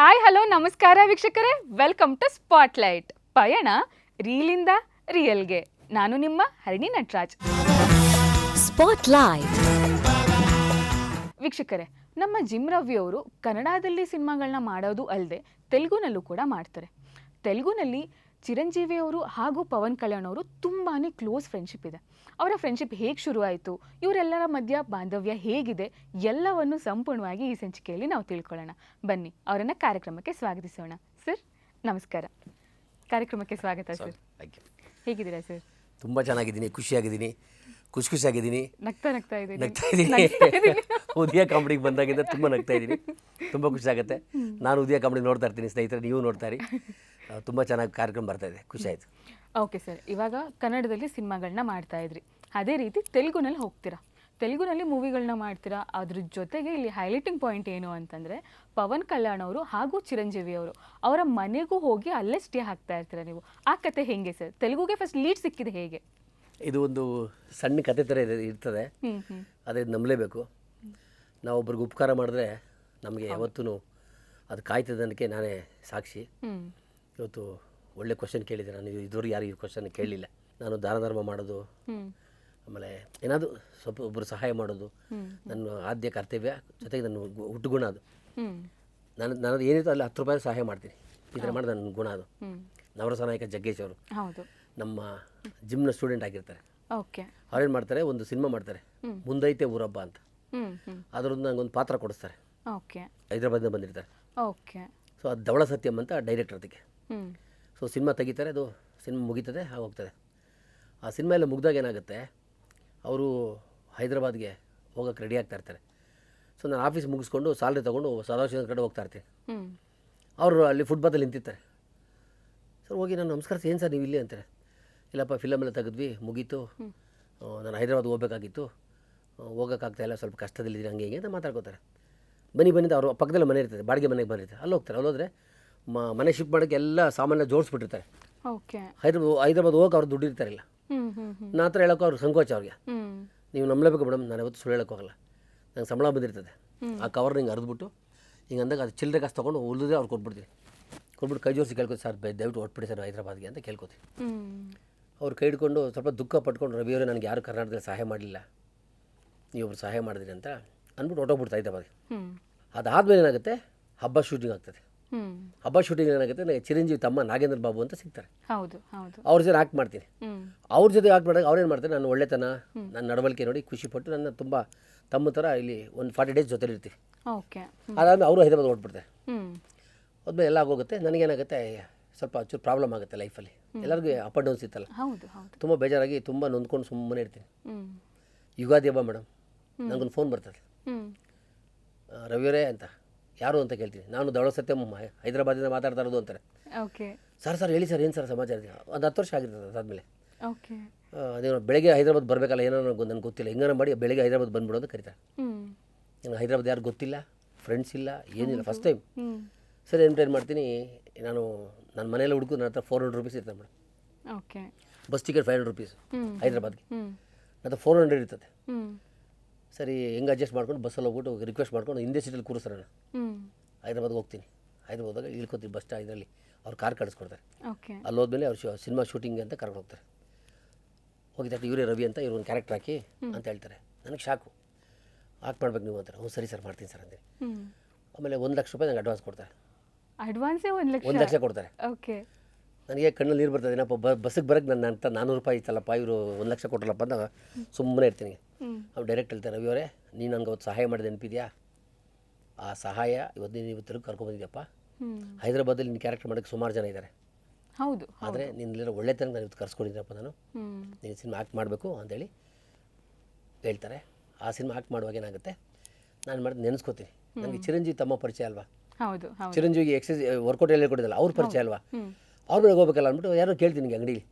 Hi hello ನಮಸ್ಕಾರ ವೀಕ್ಷಕರೇ, welcome to spotlight. ಪಯಣ ರೀಲಿಂದ ರಿಯಲ್ಗೆ. ನಾನು ನಿಮ್ಮ ಹರಿಣಿ ನಟರಾಜ್. ಸ್ಪಾಟ್ಲೈಟ್. ವೀಕ್ಷಕರೇ, ನಮ್ಮ ಜಿಮ್ ರವಿ ಅವರು ಕನ್ನಡದಲ್ಲಿ ಸಿನಿಮಾಗಳನ್ನ ಮಾಡೋದು ಅಲ್ಲದೆ ತೆಲುಗುನಲ್ಲೂ ಕೂಡ ಮಾಡ್ತಾರೆ. ತೆಲುಗುನಲ್ಲಿ ಚಿರಂಜೀವಿ ಅವರು ಹಾಗೂ ಪವನ್ ಕಲ್ಯಾಣ್ ಅವರು ತುಂಬಾ ಕ್ಲೋಸ್ ಫ್ರೆಂಡ್ಶಿಪ್ ಇದೆ. ಅವರ ಫ್ರೆಂಡ್ಶಿಪ್ ಹೇಗೆ ಶುರುವಾಯಿತು, ಇವರೆಲ್ಲರ ಮಧ್ಯ ಬಾಂಧವ್ಯ ಹೇಗಿದೆ, ಎಲ್ಲವನ್ನು ಸಂಪೂರ್ಣವಾಗಿ ಈ ಸಂಚಿಕೆಯಲ್ಲಿ ನಾವು ತಿಳ್ಕೊಳ್ಳೋಣ. ಬನ್ನಿ ಅವರನ್ನು ಕಾರ್ಯಕ್ರಮಕ್ಕೆ ಸ್ವಾಗತಿಸೋಣ. ಸರ್ ನಮಸ್ಕಾರ, ಕಾರ್ಯಕ್ರಮಕ್ಕೆ ಸ್ವಾಗತ ಸರ್. ಹೇಗಿದ್ದೀರಾ ಸರ್? ತುಂಬ ಚೆನ್ನಾಗಿದ್ದೀನಿ, ಖುಷಿಯಾಗಿದ್ದೀನಿ, ಖುಷಿಯಾಗಿದ್ದೀನಿ, ನಗ್ತಾ ಇದ್ದೀನಿ. ಉದಯ ಕಾಮಿಡಿಗೆ ಬಂದಾಗಿಂದ ತುಂಬ ನಗ್ತಾ ಇದ್ದೀನಿ, ತುಂಬ ಖುಷಿ ಆಗುತ್ತೆ. ನಾನು ಉದಯ ಕಾಮಿಡಿ ನೋಡ್ತಾ ಇರ್ತೀನಿ, ಸ್ನೇಹಿತರೆ ನೀವು ನೋಡ್ತಾರೆ. ತುಂಬ ಚೆನ್ನಾಗಿ ಕಾರ್ಯಕ್ರಮ ಬರ್ತಾ ಇದೆ, ಖುಷಿ ಆಯಿತು. ಓಕೆ ಸರ್, ಇವಾಗ ಕನ್ನಡದಲ್ಲಿ ಸಿನಿಮಾಗಳನ್ನ ಮಾಡ್ತಾ ಇದ್ರಿ, ಅದೇ ರೀತಿ ತೆಲುಗುನಲ್ಲಿ ಹೋಗ್ತೀರಾ, ತೆಲುಗುನಲ್ಲಿ ಮೂವಿಗಳನ್ನ ಮಾಡ್ತೀರಾ. ಅದ್ರ ಜೊತೆಗೆ ಇಲ್ಲಿ ಹೈಲೈಟಿಂಗ್ ಪಾಯಿಂಟ್ ಏನು ಅಂತಂದರೆ ಪವನ್ ಕಲ್ಯಾಣ್ ಅವರು ಹಾಗೂ ಚಿರಂಜೀವಿ ಅವರು ಅವರ ಮನೆಗೂ ಹೋಗಿ ಅಲ್ಲೇ ಸ್ಟೇ ಆಗ್ತಾ ಇರ್ತೀರಾ ನೀವು. ಆ ಕತೆ ಹೆಂಗೆ ಸರ್? ತೆಲುಗುಗೆ ಫಸ್ಟ್ ಲೀಡ್ ಸಿಕ್ಕಿದೆ ಹೇಗೆ? ಇದು ಒಂದು ಸಣ್ಣ ಕತೆ ಥರ ಇರ್ತದೆ, ಅದೇ ನಂಬಲೇಬೇಕು. ನಾವು ಒಬ್ರಿಗೆ ಉಪಕಾರ ಮಾಡಿದ್ರೆ ನಮಗೆ ಯಾವತ್ತೂ ಅದು ಕಾಯ್ತದಕ್ಕೆ ನಾನೇ ಸಾಕ್ಷಿ. ಇವತ್ತು ಒಳ್ಳೆ ಕ್ವಶನ್ ಕೇಳಿದೆ. ನಾನು ಇದುವರೆಗೆ ಯಾರು ಈ ಕ್ವಶನ್ ಕೇಳಲಿಲ್ಲ. ನಾನು ದಾನ ಧರ್ಮ ಮಾಡೋದು, ಆಮೇಲೆ ಏನಾದರೂ ಸ್ವಲ್ಪ ಒಬ್ಬರು ಸಹಾಯ ಮಾಡೋದು ನನ್ನ ಆದ್ಯ ಕರ್ತವ್ಯ, ಜೊತೆಗೆ ನನ್ನ ಹುಟ್ಟುಗುಣ ಅದು. ನನ್ನದು ಏನಿತ್ತು ಅಲ್ಲಿ 10 ರೂಪಾಯಿ ಸಹಾಯ ಮಾಡ್ತೀನಿ, ಈ ಥರ ಮಾಡೋದು ನನ್ನ ಗುಣ ಅದು. ನವರಸ ನಾಯಕ ಜಗ್ಗೇಶ್ ಅವರು ನಮ್ಮ ಜಿಮ್ನ ಸ್ಟೂಡೆಂಟ್ ಆಗಿರ್ತಾರೆ. ಅವ್ರೇನು ಮಾಡ್ತಾರೆ, ಒಂದು ಸಿನಿಮಾ ಮಾಡ್ತಾರೆ, ಮುಂದೈತೆ ಊರಬ್ಬ ಅಂತ. ಅದರದ್ದು ನನಗೊಂದು ಪಾತ್ರ ಕೊಡಿಸ್ತಾರೆ, ಹೈದರಾಬಾದಿಂದ ಬಂದಿರ್ತಾರೆ. ಸೊ ಅದು ಧವಳ ಸತ್ಯಂ ಅಂತ ಡೈರೆಕ್ಟರ್ ಅದಕ್ಕೆ. ಸೊ ಸಿನಿಮಾ ತೆಗಿತಾರೆ, ಅದು ಸಿನಿಮಾ ಮುಗೀತದೆ, ಹೋಗ್ತದೆ. ಆ ಸಿನಿಮಾ ಎಲ್ಲ ಮುಗ್ದಾಗ ಏನಾಗುತ್ತೆ, ಅವರು ಹೈದರಾಬಾದ್ಗೆ ಹೋಗೋಕ್ಕೆ ರೆಡಿ ಆಗ್ತಾ ಇರ್ತಾರೆ. ಸೊ ನಾನು ಆಫೀಸ್ ಮುಗಿಸ್ಕೊಂಡು ಸ್ಯಾಲ್ರಿ ತೊಗೊಂಡು ಸದಾಶಿವ ಕಡೆ ಹೋಗ್ತಾ ಇರ್ತೀನಿ. ಅವರು ಅಲ್ಲಿ ಫುಟ್ಪಾತಲ್ಲಿ ನಿಂತಿರ್ತಾರೆ. ಸರ್ ಹೋಗಿ ನಾನು ನಮಸ್ಕಾರ, ಏನು ಸರ್ ನೀವು ಇಲ್ಲಿ ಅಂತಾರೆ. ಇಲ್ಲಪ್ಪ ಫಿಲಮೆಲ್ಲ ತೆಗೆದ್ವಿ, ಮುಗೀತು, ನಾನು ಹೈದರಾಬಾದ್ ಹೋಗ್ಬೇಕಾಗಿತ್ತು, ಹೋಗೋಕ್ಕಾಗ್ತಾಯಿಲ್ಲ, ಸ್ವಲ್ಪ ಕಷ್ಟದಲ್ಲಿದ್ದೀನಿ, ಹಂಗೆ ಹಿಂಗೆ ಅಂತ ಮಾತಾಡ್ಕೋತಾರೆ. ಬನ್ನಿ ಅಂತ ಅವ್ರ ಪಕ್ಕದಲ್ಲೇ ಮನೆ ಇರ್ತದೆ, ಬಾಡಿಗೆ ಮನೆಗೆ ಬಂದಿರ್ತಾರೆ, ಅಲ್ಲಿ ಹೋಗ್ತಾರೆ. ಅಲ್ಲೋದ್ರೆ ಮನೆ ಶಿಫ್ಟ್ ಮಾಡೋಕ್ಕೆ ಎಲ್ಲ ಸಾಮಾನ್ಯ ಜೋಡಿಸ್ಬಿಟ್ಟಿರ್ತಾರೆ. ಹೈದರಾಬಾದ್ ಹೋಗಕ್ಕೆ ಅವ್ರು ದುಡ್ಡು ಇರ್ತಾರಿಲ್ಲ. ನನ್ನ ಹತ್ರ ಹೇಳೋಕೆ ಅವ್ರು ಸಂಕೋಚ. ಅವ್ರಿಗೆ ನೀವು ನಂಬಲೇಬೇಕು ಮೇಡಮ್, ನಾನು ಯಾವತ್ತು ಸುಳ್ಳು ಹೇಳೋಕ್ಕೋಗಲ್ಲ, ನಂಗೆ ಸಂಬಳ ಬಂದಿರ್ತದೆ. ಆ ಕವರ್ನ ಹಿಂಗೆ ಅರ್ದ್ಬಿಟ್ಟು ಹಿಂಗೆ ಅಂದಾಗ ಅದು ಚಿಲ್ಲರೆ ಕಾಸು ತೊಗೊಂಡು ಉಳಿದ್ರೆ ಅವ್ರು ಕೊಟ್ಬಿಡ್ತೀನಿ. ಕೊಟ್ಬಿಟ್ಟು ಕೈ ಜೋಡಿಸಿ ಕೇಳ್ಕೊತೀವಿ, ಸರ್ ದಯವಿಟ್ಟು ಹೊಟ್ಬಿಡಿ ಸರ್ ಹೈದರಾಬಾದ್ಗೆ ಅಂತ ಕೇಳ್ಕೊತೀವಿ. ಅವ್ರು ಕೈ ಹಿಡ್ಕೊಂಡು ಸ್ವಲ್ಪ ದುಃಖ ಪಟ್ಕೊಂಡು, ರವಿಯವರೇ ನನಗೆ ಯಾರು ಕರ್ನಾಟಕದಲ್ಲಿ ಸಹಾಯ ಮಾಡಲಿಲ್ಲ, ನೀವೊಬ್ರು ಸಹಾಯ ಮಾಡಿದ್ರಿ ಅಂತ ಅಂದ್ಬಿಟ್ಟು ಹೊಟ್ಟೋಗ್ಬಿಡ್ತಾ ಹೈದರಾಬಾದ್ಗೆ. ಅದಾದಮೇಲೆ ಏನಾಗುತ್ತೆ, ಹಬ್ಬ ಶೂಟಿಂಗ್ ಆಗ್ತದೆ. ಹಬ್ಬ ಶೂಟಿಂಗ್ ಏನಾಗುತ್ತೆ, ನನಗೆ ಚಿರಂಜೀವಿ ತಮ್ಮ ನಾಗೇಂದ್ರ ಬಾಬು ಅಂತ ಸಿಗ್ತಾರೆ. ಅವ್ರ ಜೊತೆ ಆ್ಯಕ್ಟ್ ಮಾಡ್ತೀನಿ. ಅವ್ರ ಜೊತೆ ಆ್ಯಕ್ಟ್ ಮಾಡಿದಾಗ ಅವ್ರೇನು ಮಾಡ್ತಾರೆ, ನನ್ನ ಒಳ್ಳೆತನ, ನನ್ನ ನಡವಳಿಕೆ ನೋಡಿ ಖುಷಿಪಟ್ಟು ನನ್ನ ತುಂಬ ತಮ್ಮ ಥರ ಇಲ್ಲಿ ಒಂದು 40 ಡೇಸ್ ಜೊತೆಲಿ ಇರ್ತೀವಿ. ಅದಾದಮೇಲೆ ಅವರು ಹೈದರಾಬಾದ್ ಹೊರಟ್ಬಿಡ್ತಾರೆ. ಹೋದ್ಮೇಲೆ ಎಲ್ಲ ಆಗೋಗುತ್ತೆ. ನನಗೇನಾಗುತ್ತೆ, ಸ್ವಲ್ಪ ಚೂರು ಪ್ರಾಬ್ಲಮ್ ಆಗುತ್ತೆ ಲೈಫಲ್ಲಿ. ಎಲ್ಲರಿಗೂ ಅಪ್ ಆ್ಯಂಡ್ ಡೌನ್ಸ್ ಇತ್ತಲ್ಲ, ತುಂಬ ಬೇಜಾರಾಗಿ ತುಂಬ ನೊಂದ್ಕೊಂಡು ಸುಮ್ಮನೆ ಇರ್ತೀನಿ. ಯುಗಾದಿ ಹಬ್ಬ ಮೇಡಮ್, ನನಗೊಂದು ಫೋನ್ ಬರ್ತದೆ, ರವಿಯವರೇ ಅಂತ. ಯಾರು ಅಂತ ಕೇಳ್ತೀನಿ. ನಾನು ಧವಳ ಸತ್ಯಂ ಹೈದರಾಬಾದಿಂದ ಮಾತಾಡ್ತಾ ಇರೋದು ಅಂತಾರೆ. ಸರ್ ಹೇಳಿ ಸರ್, ಏನು ಸರ್ ಸಮಾಚಾರ? ಒಂದು 10 ವರ್ಷ ಆಗಿರ್ತದೆ ಅದಾದಮೇಲೆ. ಅದೇನೋ ಬೆಳಗ್ಗೆ ಹೈದರಾಬಾದ್ ಬರಬೇಕಲ್ಲ, ಏನೋ ನನಗೆ ಗೊತ್ತಿಲ್ಲ, ಹೆಂಗಾರ ಮಾಡಿ ಬೆಳಗ್ಗೆ ಹೈದರಾಬಾದ್ ಬಂದ್ಬಿಡೋ ಅಂತ ಕರೀತಾರೆ. ನನಗೆ ಹೈದರಾಬಾದ್ ಯಾರು ಗೊತ್ತಿಲ್ಲ, ಫ್ರೆಂಡ್ಸ್ ಇಲ್ಲ, ಏನಿಲ್ಲ, ಫಸ್ಟ್ ಟೈಮ್. ಸರಿ ಏನು ಮಾಡ್ತೀನಿ, ನಾನು ನನ್ನ ಮನೆಯಲ್ಲ ಹುಡುಕು, ನನ್ನ ಹತ್ರ 400 ರೂಪೀಸ್ ಇರ್ತದೆ ಮೇಡಮ್. ಬಸ್ ಟಿಕೆಟ್ 500 ರೂಪೀಸ್ ಹೈದರಾಬಾದ್ಗೆ, ನನ್ನ ಹತ್ರ 400 ಇರ್ತದೆ. ಸರಿ ಹೆಂಗೆ ಅಡ್ಜಸ್ಟ್ ಮಾಡ್ಕೊಂಡು ಬಸ್ಸಲ್ಲಿ ಹೋಗ್ಬಿಟ್ಟು ರಿಕ್ವೆಸ್ಟ್ ಮಾಡ್ಕೊಂಡು ಹಿಂದೆ ಸೀಟಲ್ಲಿ ಕೂರಿಸ್ತಾರೆ. ನಾನು ಹೈದರಾಬಾದ್ಗೆ ಹೋಗ್ತೀನಿ. ಹೈದರಾಬಾದಾಗ ಇಳ್ಕೊತೀನಿ ಬಸ್ ಇದರಲ್ಲಿ, ಅವ್ರು ಕಾರ್ ಕಳಿಸ್ಕೊಡ್ತಾರೆ. ಅಲ್ಲಿ ಹೋದ್ಮೇಲೆ ಅವ್ರು ಸಿನಿಮಾ ಶೂಟಿಂಗ್ ಅಂತ ಕರ್ಕೊಂಡು ಹೋಗ್ತಾರೆ. ಹೋಗಿದ್ದಾಗ ಇವರೇ ರವಿ ಅಂತ, ಇವ್ರು ಒಂದು ಕ್ಯಾರೆಕ್ಟರ್ ಹಾಕಿ ಅಂತ ಹೇಳ್ತಾರೆ. ನನಗೆ ಶಾಕು, ಆಕ್ಟ್ ಮಾಡ್ಬೇಕು ನೀವು ಅಂತಾರೆ. ಸರಿ ಸರ್ ಮಾಡ್ತೀನಿ ಸರ್ ಅಂದೆ. ಆಮೇಲೆ 1 ಲಕ್ಷ ರೂಪಾಯಿ ನನಗೆ ಅಡ್ವಾನ್ಸ್ ಕೊಡ್ತಾರೆ. 1 ಲಕ್ಷ ಕೊಡ್ತಾರೆ. ನನಗೆ ಕಣ್ಣಲ್ಲಿ ನೀರು ಬರ್ತದೆ, ಏನಪ್ಪ ಬಸ್ಸಿಗೆ ಬರೋಕ್ಕೆ ನನ್ನ ಅಂತ 400 ರೂಪಾಯಿ ಇತ್ತಲ್ಲಪ್ಪ, ಇವರು 1 ಲಕ್ಷ ಕೊಟ್ಟರಪ್ಪ ಅಂತ ಸುಮ್ಮನೆ ಇರ್ತೀನಿ. ಅವ್ರು ಡೈರೆಕ್ಟ್ ಹೇಳ್ತಾರೆ, ರವಿಯವರೇ ನೀನು ನನಗೆ ಅವತ್ತು ಸಹಾಯ ಮಾಡಿದೆ ನೆನಪಿದೆಯಾ? ಆ ಸಹಾಯ ಇವತ್ತು ನೀವು ತಿರುಗಿ ಕರ್ಕೊಂಡ್ಬಂದಿದ್ಯಪ್ಪ. ಹೈದರಾಬಾದಲ್ಲಿ ನಿನ್ನ ಕ್ಯಾರೆಕ್ಟರ್ ಮಾಡೋಕ್ಕೆ ಸುಮಾರು ಜನ ಇದ್ದಾರೆ, ಆದರೆ ನಿನ್ನೆಲ್ಲ ಒಳ್ಳೆತನ ನಾನು ಇವತ್ತು ಕರ್ಸ್ಕೊಂಡಿದ್ದೀನಪ್ಪ, ನಾನು ನೀನು ಸಿನಿಮಾ ಆ್ಯಕ್ಟ್ ಮಾಡಬೇಕು ಅಂತೇಳಿ ಹೇಳ್ತಾರೆ. ಆ ಸಿನಿಮಾ ಆ್ಯಕ್ಟ್ ಮಾಡುವಾಗ ಏನಾಗುತ್ತೆ, ನಾನು ಮಾಡಿದ್ದು ನೆನೆಸ್ಕೋತೀನಿ. ನನಗೆ ಚಿರಂಜೀವಿ ತಮ್ಮ ಪರಿಚಯ ಅಲ್ವಾ, ಚಿರಂಜೀವಿಗೆ ಎಕ್ಸೈಸ್ ವರ್ಕೌಟ್ ಎಲ್ಲ ಕೊಟ್ಟಿದ್ದಲ್ಲ, ಅವ್ರ ಪರಿಚಯ ಅಲ್ವಾ, ಅವ್ರ ಮನೆಗೆ ಹೋಗ್ಬೇಕಲ್ಲ ಅಂದ್ಬಿಟ್ಟು ಯಾರೋ ಕೇಳ್ತೀನಿ ಹಿಂಗೆ ಅಂಗಡೀಲಿ,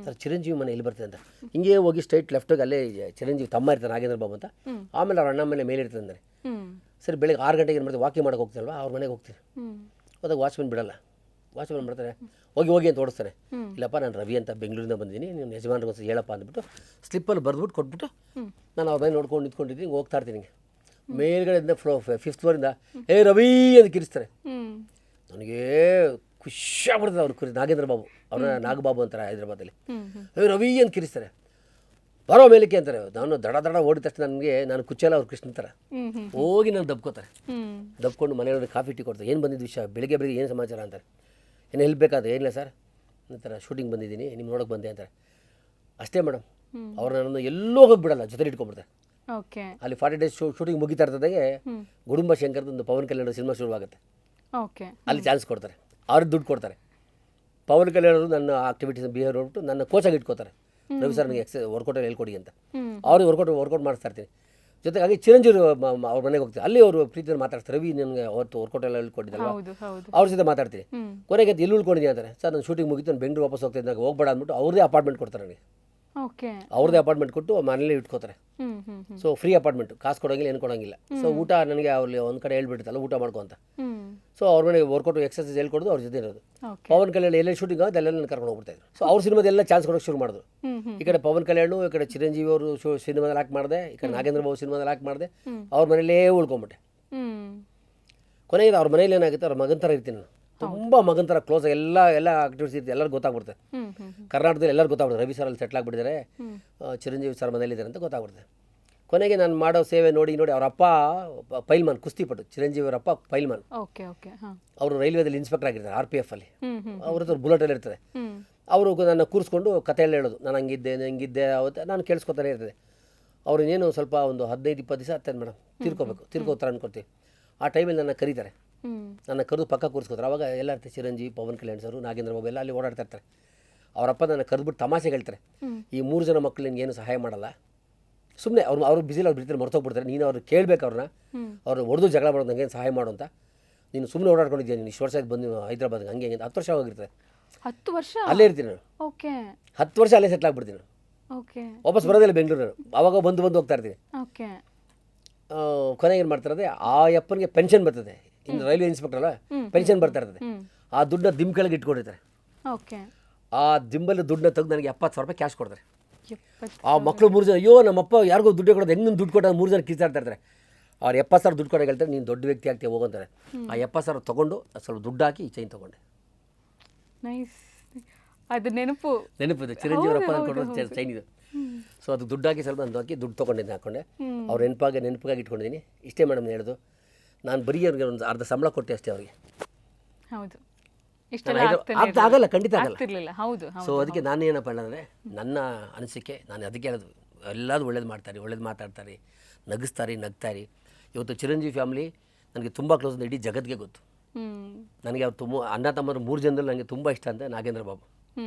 ಸರ್ ಚಿರಂಜೀವಿ ಮನೆ ಎಲ್ಲಿ ಬರ್ತದೆ ಅಂತ. ಹಿಂಗೆ ಹೋಗಿ ಸ್ಟ್ರೈಟ್ ಲೆಫ್ಟಿಗೆ ಅಲ್ಲೇ ಚಿರಂಜೀವಿ ತಮ್ಮ ಇರ್ತಾರೆ ನಾಗೇಂದ್ರ ಬಾಬು ಅಂತ. ಆಮೇಲೆ ಅವ್ರ ಅಣ್ಣ ಮೇಲೆ ಇರ್ತದೆ ಅಂದರೆ, ಸರಿ ಬೆಳಗ್ಗೆ 6 ಗಂಟೆಗೆ ಏನು ಮಾಡ್ತೀವಿ, ವಾಕಿಂಗ್ ಮಾಡೋಕೆ ಹೋಗ್ತೀನಲ್ವ, ಅವ್ರ ಮನೆಗೆ ಹೋಗ್ತೀನಿ. ಹೋದಾಗ ವಾಚ್ಮನ್ ಬಿಡಲ್ಲ, ವಾಚ್ಮನ್ ಮಾಡ್ತಾರೆ, ಹೋಗಿ ಅಂತ ಓಡಿಸ್ತಾನೆ. ಇಲ್ಲಪ್ಪ ನಾನು ರವಿ ಅಂತ ಬೆಂಗಳೂರಿಂದ ಬಂದಿದ್ದೀನಿ, ನೀವು ಯಜಮಾನ್ರಿಗೆ ಹೇಳಪ್ಪ ಅಂದ್ಬಿಟ್ಟು ಸ್ಲಿಪ್ಪಲ್ಲಿ ಬರೆದ್ಬಿಟ್ಟು ಕೊಟ್ಬಿಟ್ಟು ನಾನು ಅವ್ರ ಮನೆ ನೋಡ್ಕೊಂಡು ನಿಂತ್ಕೊಂಡಿದ್ದೀನಿ. ಹೋಗ್ತಾ ಇರ್ತೀನಿ. ಮೇಲ್ಗಡೆಯಿಂದ 5th ಫ್ಲೋರಿಂದ ರವಿ ಅಂತ ಕಿರಿಸ್ತಾರೆ. ನನಗೇ ಖುಷಿ ಆಗ್ಬಿಡ್ತದೆ ಅವ್ರು ನಾಗೇಂದ್ರ ಬಾಬು ಅವ್ರನ್ನ ನಾಗಬಾಬು ಅಂತಾರೆ ಹೈದ್ರಾಬಾದಲ್ಲಿ. ರವಿ ಅಂತ ಕಿರಿಸ್ತಾರೆ, ಬರೋ ಮೇಲಕ್ಕೆ ಅಂತಾರೆ. ನಾನು ದಡ ಓಡಿದ ತಕ್ಷಣ ನಾನು ಕುಚ್ಚಲ್ಲ ಅವ್ರು ಕೃಷ್ಣ ಥರ ಹೋಗಿ ನಾನು ದಬ್ಕೋತಾರೆ. ದಬ್ಕೊಂಡು ಮನೆಯವ್ರಿಗೆ ಕಾಫಿ ಟೀ ಕೊಡ್ತಾರೆ. ಏನು ಬಂದಿದ್ದು ವಿಷಯ, ಬೆಳಿಗ್ಗೆ ಏನು ಸಮಾಚಾರ ಅಂತಾರೆ. ಏನು ಹೆಲ್ಪ್ ಬೇಕಾದ್ರೆ ಏನಿಲ್ಲ ಸರ್ ಈ ಥರ ಶೂಟಿಂಗ್ ಬಂದಿದ್ದೀನಿ, ನಿಮ್ಮ ನೋಡೋಕೆ ಬಂದೆ ಅಂತಾರೆ. ಅಷ್ಟೇ ಮೇಡಮ್, ಅವ್ರು ನನ್ನನ್ನು ಎಲ್ಲೋ ಹೋಗಿ ಬಿಡಲ್ಲ, ಜೊತೆ ಇಟ್ಕೊಂಡ್ಬಿಡ್ತಾರೆ. ಅಲ್ಲಿ 40 ಡೇಸ್ ಶೂಟಿಂಗ್ ಮುಗಿತಾ ಇರ್ತದಾಗೆ ಗುಡುಂಬ ಶಂಕರ್ದೊಂದು ಪವನ್ ಕಲ್ಯಾಣ ಸಿನಿಮಾ ಶುರುವಾಗುತ್ತೆ. ಅಲ್ಲಿ ಚಾನ್ಸ್ ಕೊಡ್ತಾರೆ, ಅವ್ರಿಗೆ ದುಡ್ಡು ಕೊಡ್ತಾರೆ. ಪವನ್ ಕಲ್ಯಾಣ್ ಅವರು ನನ್ನ ಆಕ್ಟಿವಿಟೀಸ್ ಬಿಹೇವಿಯರ್ ನೋಡ್ಬಿಟ್ಟು ನನ್ನ ಕೋಚಾಗಿ ಇಟ್ಕೋತಾರೆ. ರವಿ ಸರ್ ನನಗೆ ವರ್ಕೌಟಲ್ಲಿ ಹೇಳ್ಕೊಡಿ ಅಂತ ಅವ್ರಿಗೆ ವರ್ಕೌಟ್ ಮಾಡಿಸ್ತಾ ಇರ್ತೀನಿ. ಜೊತೆಗಾಗಿ ಚಿರಂಜೀವಿ ಅವ್ರ ಮನೆಗೆ ಹೋಗ್ತೀನಿ, ಅಲ್ಲಿ ಅವರು ಪ್ರೀತಿಯನ್ನು ಮಾತಾಡ್ತಾರೆ. ರವಿ ನನಗೆ ಅವತ್ತು ವರ್ಕೌಟ್ ಎಲ್ಲ ಹೇಳ್ಕೊಟ್ಟಿದ್ದಲ್ಲ, ಅವ್ರ ಜೊತೆ ಮಾತಾಡ್ತೀನಿ. ಕೊನೆಗೆ ಎಲ್ಲಿ ಉಳ್ಕೊಂಡಿದ್ದೀನಿ ಅಂತಾರೆ. ಸರ್ ನಾನು ಶೂಟಿಂಗ್ ಮುಗಿತು, ನಾನು ಬೆಂಗಳೂರು ವಾಪಸ್ ಹೋಗ್ತಿದ್ದಾಗ ಹೋಗ್ಬೇಡ ಅಂದ್ಬಿಟ್ಟು ಅವ್ರದೇ ಅಪಾರ್ಟ್ಮೆಂಟ್ ಕೊಡ್ತಾರೆ ನನಗೆ. ಅವ್ರದ್ದೇ ಅಪಾರ್ಟ್ಮೆಂಟ್ ಕೊಟ್ಟು ಮನೇಲಿ ಇಟ್ಕೋತಾರೆ. ಸೊ ಫ್ರೀ ಅಪಾರ್ಟ್ಮೆಂಟ್, ಕಾಸು ಕೊಡೋಂಗಿಲ್ಲ, ಏನು ಕೊಡೋಂಗಿಲ್ಲ. ಸೊ ಊಟ ನನಗೆ ಅವ್ರಲ್ಲಿ ಒಂದು ಕಡೆ ಹೇಳ್ಬಿಡ್ತಲ್ಲ ಊಟ ಮಾಡ್ಕೊ ಅಂತ. ಸೊ ಅವ್ರ ಮನೆಗೆ ವರ್ಕೌಟ್ ಎಕ್ಸರ್ಸೈಸ್ ಹೇಳ್ಕೊಡೋದು ಅವ್ರ ಜೊತೆ ಇರೋದು. ಪವನ್ ಕಲ್ಯಾಣ್ ಎಲ್ಲೇ ಶೂಟಿಂಗ್ ಆಗುತ್ತೆ ಅಲ್ಲೆಲ್ಲ ನಾನು ಕರ್ಕೊಂಡು ಹೋಗ್ಬಿಡ್ತಾ ಇದ್ರು. ಸೊ ಅವ್ರ ಸಿನಿಮಾದೆಲ್ಲ ಚಾನ್ಸ್ ಕೊಡೋಕೆ ಶುರು ಮಾಡಿದ್ರು. ಈ ಕಡೆ ಪವನ್ ಕಲ್ಯಾಣ್, ಈ ಕಡೆ ಚಿರಂಜೀವಿ ಅವರು ಸಿನಿಮಾದಲ್ಲಿ ಆಕ್ಟ್ ಮಾಡಿದೆ, ಈ ಕಡೆ ನಾಗೇಂದ್ರ ಬಾಬು ಸಿನಿಮಾದಲ್ಲಿ ಆಕ್ಟ್ ಮಾಡಿದೆ. ಅವ್ರ ಮನೇಲೇ ಉಳ್ಕೊಂಬಿಟ್ಟೆ. ಕೊನೆಗೆ ಅವ್ರ ಮನೇಲಿ ಏನಾಗುತ್ತೆ, ಅವ್ರ ಮಗನ ಥರ ಇರ್ತೀನಿ ನಾನು. ತುಂಬ ಮಗನ ಥರ ಕ್ಲೋಸ್ ಎಲ್ಲ ಆಕ್ಟಿವಿಟೀಸ್ ಇರ್ತೀವಿ, ಎಲ್ಲರಿಗೂ ಗೊತ್ತಾಗ್ಬಿಡುತ್ತೆ. ಕರ್ನಾಟಕದಲ್ಲಿ ಎಲ್ಲರಿಗೂ ಗೊತ್ತಾಗ್ಬಿಡುತ್ತೆ, ರವಿ ಸರ್ ಅಲ್ಲಿ ಸೆಟ್ಲ್ ಆಗಿಬಿಟ್ಟಿದ್ದಾರೆ, ಚಿರಂಜೀವಿ ಸರ್ ಮನೇಲಿದ್ದಾರೆ ಅಂತ ಗೊತ್ತಾಗ್ಬಿಡುತ್ತೆ. ಕೊನೆಗೆ ನಾನು ಮಾಡೋ ಸೇವೆ ನೋಡಿ ಅವ್ರ ಅಪ್ಪ ಪೈಲ್ಮಾನ್, ಕುಸ್ತಿಪಟ್ಟು. ಚಿರಂಜೀವಿ ಅವರ ಅಪ್ಪ ಪೈಲ್ಮಾನ್. ಅವರು ರೈಲ್ವೇದಲ್ಲಿ ಇನ್ಸ್ಪೆಕ್ಟರ್ ಆಗಿರ್ತಾರೆ, RPF ಅಲ್ಲಿ. ಅವ್ರ ಹತ್ರ ಬುಲೆಟಲ್ಲಿ ಇರ್ತದೆ. ಅವರು ನನ್ನ ಕೂರಿಸ್ಕೊಂಡು ಕತೆ ಎಲ್ಲ ಹೇಳೋದು, ನಾನು ಹಂಗಿದ್ದೆ ಅವತ್ತು ನಾನು ಕೇಳಿಸ್ಕೊತಾನೆ ಇರ್ತದೆ. ಅವ್ರು ಇನ್ನೇನು ಸ್ವಲ್ಪ ಒಂದು 15-20 ದಿವಸ ಆಗ್ತದೆ ಮೇಡಮ್, ತೀರ್ಕೋತಾರೆ ಅಂದ್ಕೊಡ್ತೀವಿ. ಆ ಟೈಮಲ್ಲಿ ನನ್ನ ಕರೀತಾರೆ, ನನ್ನ ಕರೆದು ಪಕ್ಕ ಕೂರಿಸ್ಕೋತಾರೆ. ಅವಾಗ ಎಲ್ಲ ಇರ್ತಾರೆ, ಚಿರಂಜೀವಿ, ಪವನ್ ಕಲ್ಯಾಣ್ ಸರ್, ನಾಗೇಂದ್ರ ಬಾಬು ಎಲ್ಲ ಅಲ್ಲಿ ಓಡಾಡ್ತಾ ಇರ್ತಾರೆ. ಅವರಪ್ಪ ನನ್ನ ಕರೆದ್ಬಿಟ್ಟು ತಮಾಷೆಗೆ ಹೇಳ್ತಾರೆ, ಈ 3 ಜನ ಮಕ್ಕಳು ನಿನಗೇನು ಸಹಾಯ ಮಾಡಲ್ಲ, ಸುಮ್ಮನೆ ಅವ್ರು ಬಿಸಿಲಿ ಅವ್ರು ಬಿಡ್ತಾರೆ, ಮರ್ತೋಗ್ಬಿಡ್ತಾರೆ. ನೀನು ಅವ್ರು ಕೇಳಬೇಕು, ಅವ್ರನ್ನ ಹೊಡೆದು ಜಗಳ ಮಾಡೋದು ನನಗೇನು ಸಹಾಯ ಮಾಡು ಅಂತ. ನೀನು ಸುಮ್ಮನೆ ಓಡಾಡ್ಕೊಂಡಿದ್ದೀನಿ, ನೀನು ಇಷ್ಟು ವರ್ಷ ಆಯ್ತು ಬಂದು ಹೈದ್ರಾಬಾದ್ಗೆ, ಹಂಗೆ 10 ವರ್ಷ ಹೋಗಿರ್ತದೆ. 10 ವರ್ಷ ಅಲ್ಲೇ ಇರ್ತೀನಿ ನಾನು. 10 ವರ್ಷ ಅಲ್ಲೇ ಸೆಟ್ಲ್ ಆಗ್ಬಿಡ್ತೀನಿ ನಾನು. ವಾಪಸ್ ಬರೋದಿಲ್ಲ ಬೆಂಗಳೂರು. ಅವಾಗ ಬಂದು ಹೋಗ್ತಾ ಇರ್ತೀನಿ. ಕೊನೆಗೆ ಏನು ಮಾಡ್ತಿರೋದೆ, ಆ ಅಪ್ಪನಿಗೆ ಪೆನ್ಷನ್ ಬರ್ತದೆ, ಇನ್ನು ರೈಲ್ವೆ ಇನ್ಸ್ಪೆಕ್ಟರ್ ಅಲ್ಲ, ಪೆನ್ಷನ್ ಬರ್ತಾ ಇರ್ತದೆ. ಆ ದುಡ್ಡನ್ನ ದಿಮ್ ಕೆಳಗೆ ಇಟ್ಕೊಂಡಿರ್ತಾರೆ. ಆ ದಿಂಬಲ್ಲಿ ದುಡ್ಡನ್ನ ತೆಗೆದು ನನಗೆ 70,000 ರೂಪಾಯಿ ಕ್ಯಾಶ್ ಕೊಡ್ತಾರೆ. ಆ ಮಕ್ಕಳು 3 ಜನ, ಅಯ್ಯೋ ನಮ್ಮಪ್ಪ ಯಾರಿಗೂ ದುಡ್ಡು ಕೊಡೋದು, ಹೆಂಗೆ ದುಡ್ಡು ಕೊಟ್ಟರೆ 3 ಜನ ಕಿತ್ತಾಡ್ತಾ ಇರ್ತಾರೆ. ಅವ್ರು 70,000 ದುಡ್ಡು ಕೊಡೋಕೆ ಹೇಳ್ತಾರೆ, ನೀನು ದೊಡ್ಡ ವ್ಯಕ್ತಿ ಆಗ್ತೀವಿ ಹೋಗಂತಾರೆ. ಆ 70,000 ತೊಗೊಂಡು ಸ್ವಲ್ಪ ದುಡ್ಡು ಹಾಕಿ ಈ ಚೈನ್ ತೊಗೊಂಡೆ. ಅದು ನೆನಪಿದೆ, ಚಿರಂಜೀವಿ ಅಪ್ಪ ಕೊಡೋದು ಚೈನ್ ಇದು. ಸೊ ಅದು ದುಡ್ಡು ಹಾಕಿ ಸ್ವಲ್ಪ ನಾನು ಹಾಕಿ ದುಡ್ಡು ತೊಗೊಂಡಿದ್ದೆ, ಹಾಕೊಂಡೆ. ಅವ್ರು ನೆನಪಿಗಾಗಿ ಇಟ್ಕೊಂಡಿದ್ದೀನಿ. ಇಷ್ಟೇ ಮೇಡಮ್ ಹೇಳೋದು. ನಾನು ಬರೀ ಅವ್ರಿಗೆ ಒಂದು ಅರ್ಧ ಸಂಬಳ ಕೊಟ್ಟೆ ಅಷ್ಟೇ ಅವ್ರಿಗೆ. ಆಗಲ್ಲ, ಖಂಡಿತ ಆಗಲ್ಲ. ಸೊ ಅದಕ್ಕೆ ನಾನು ಏನಪ್ಪ ಅಂದರೆ, ನನ್ನ ಅನಿಸಿಕೆ, ನಾನು ಅದಕ್ಕೆ ಹೇಳೋದು, ಎಲ್ಲರೂ ಒಳ್ಳೇದು ಮಾತಾಡ್ತಾರೆ, ನಗ್ತಾರೆ. ಇವತ್ತು ಚಿರಂಜೀವಿ ಫ್ಯಾಮಿಲಿ ನನಗೆ ತುಂಬ ಕ್ಲೋಸ್ ಅಂತ ಇಡೀ ಜಗತ್ತಿಗೆ ಗೊತ್ತು. ನನಗೆ ಅವ್ರು ಅಣ್ಣ ತಮ್ಮರು 3 ಜನದಲ್ಲಿ ನನಗೆ ತುಂಬ ಇಷ್ಟ ಅಂತ ನಾಗೇಂದ್ರ ಬಾಬು.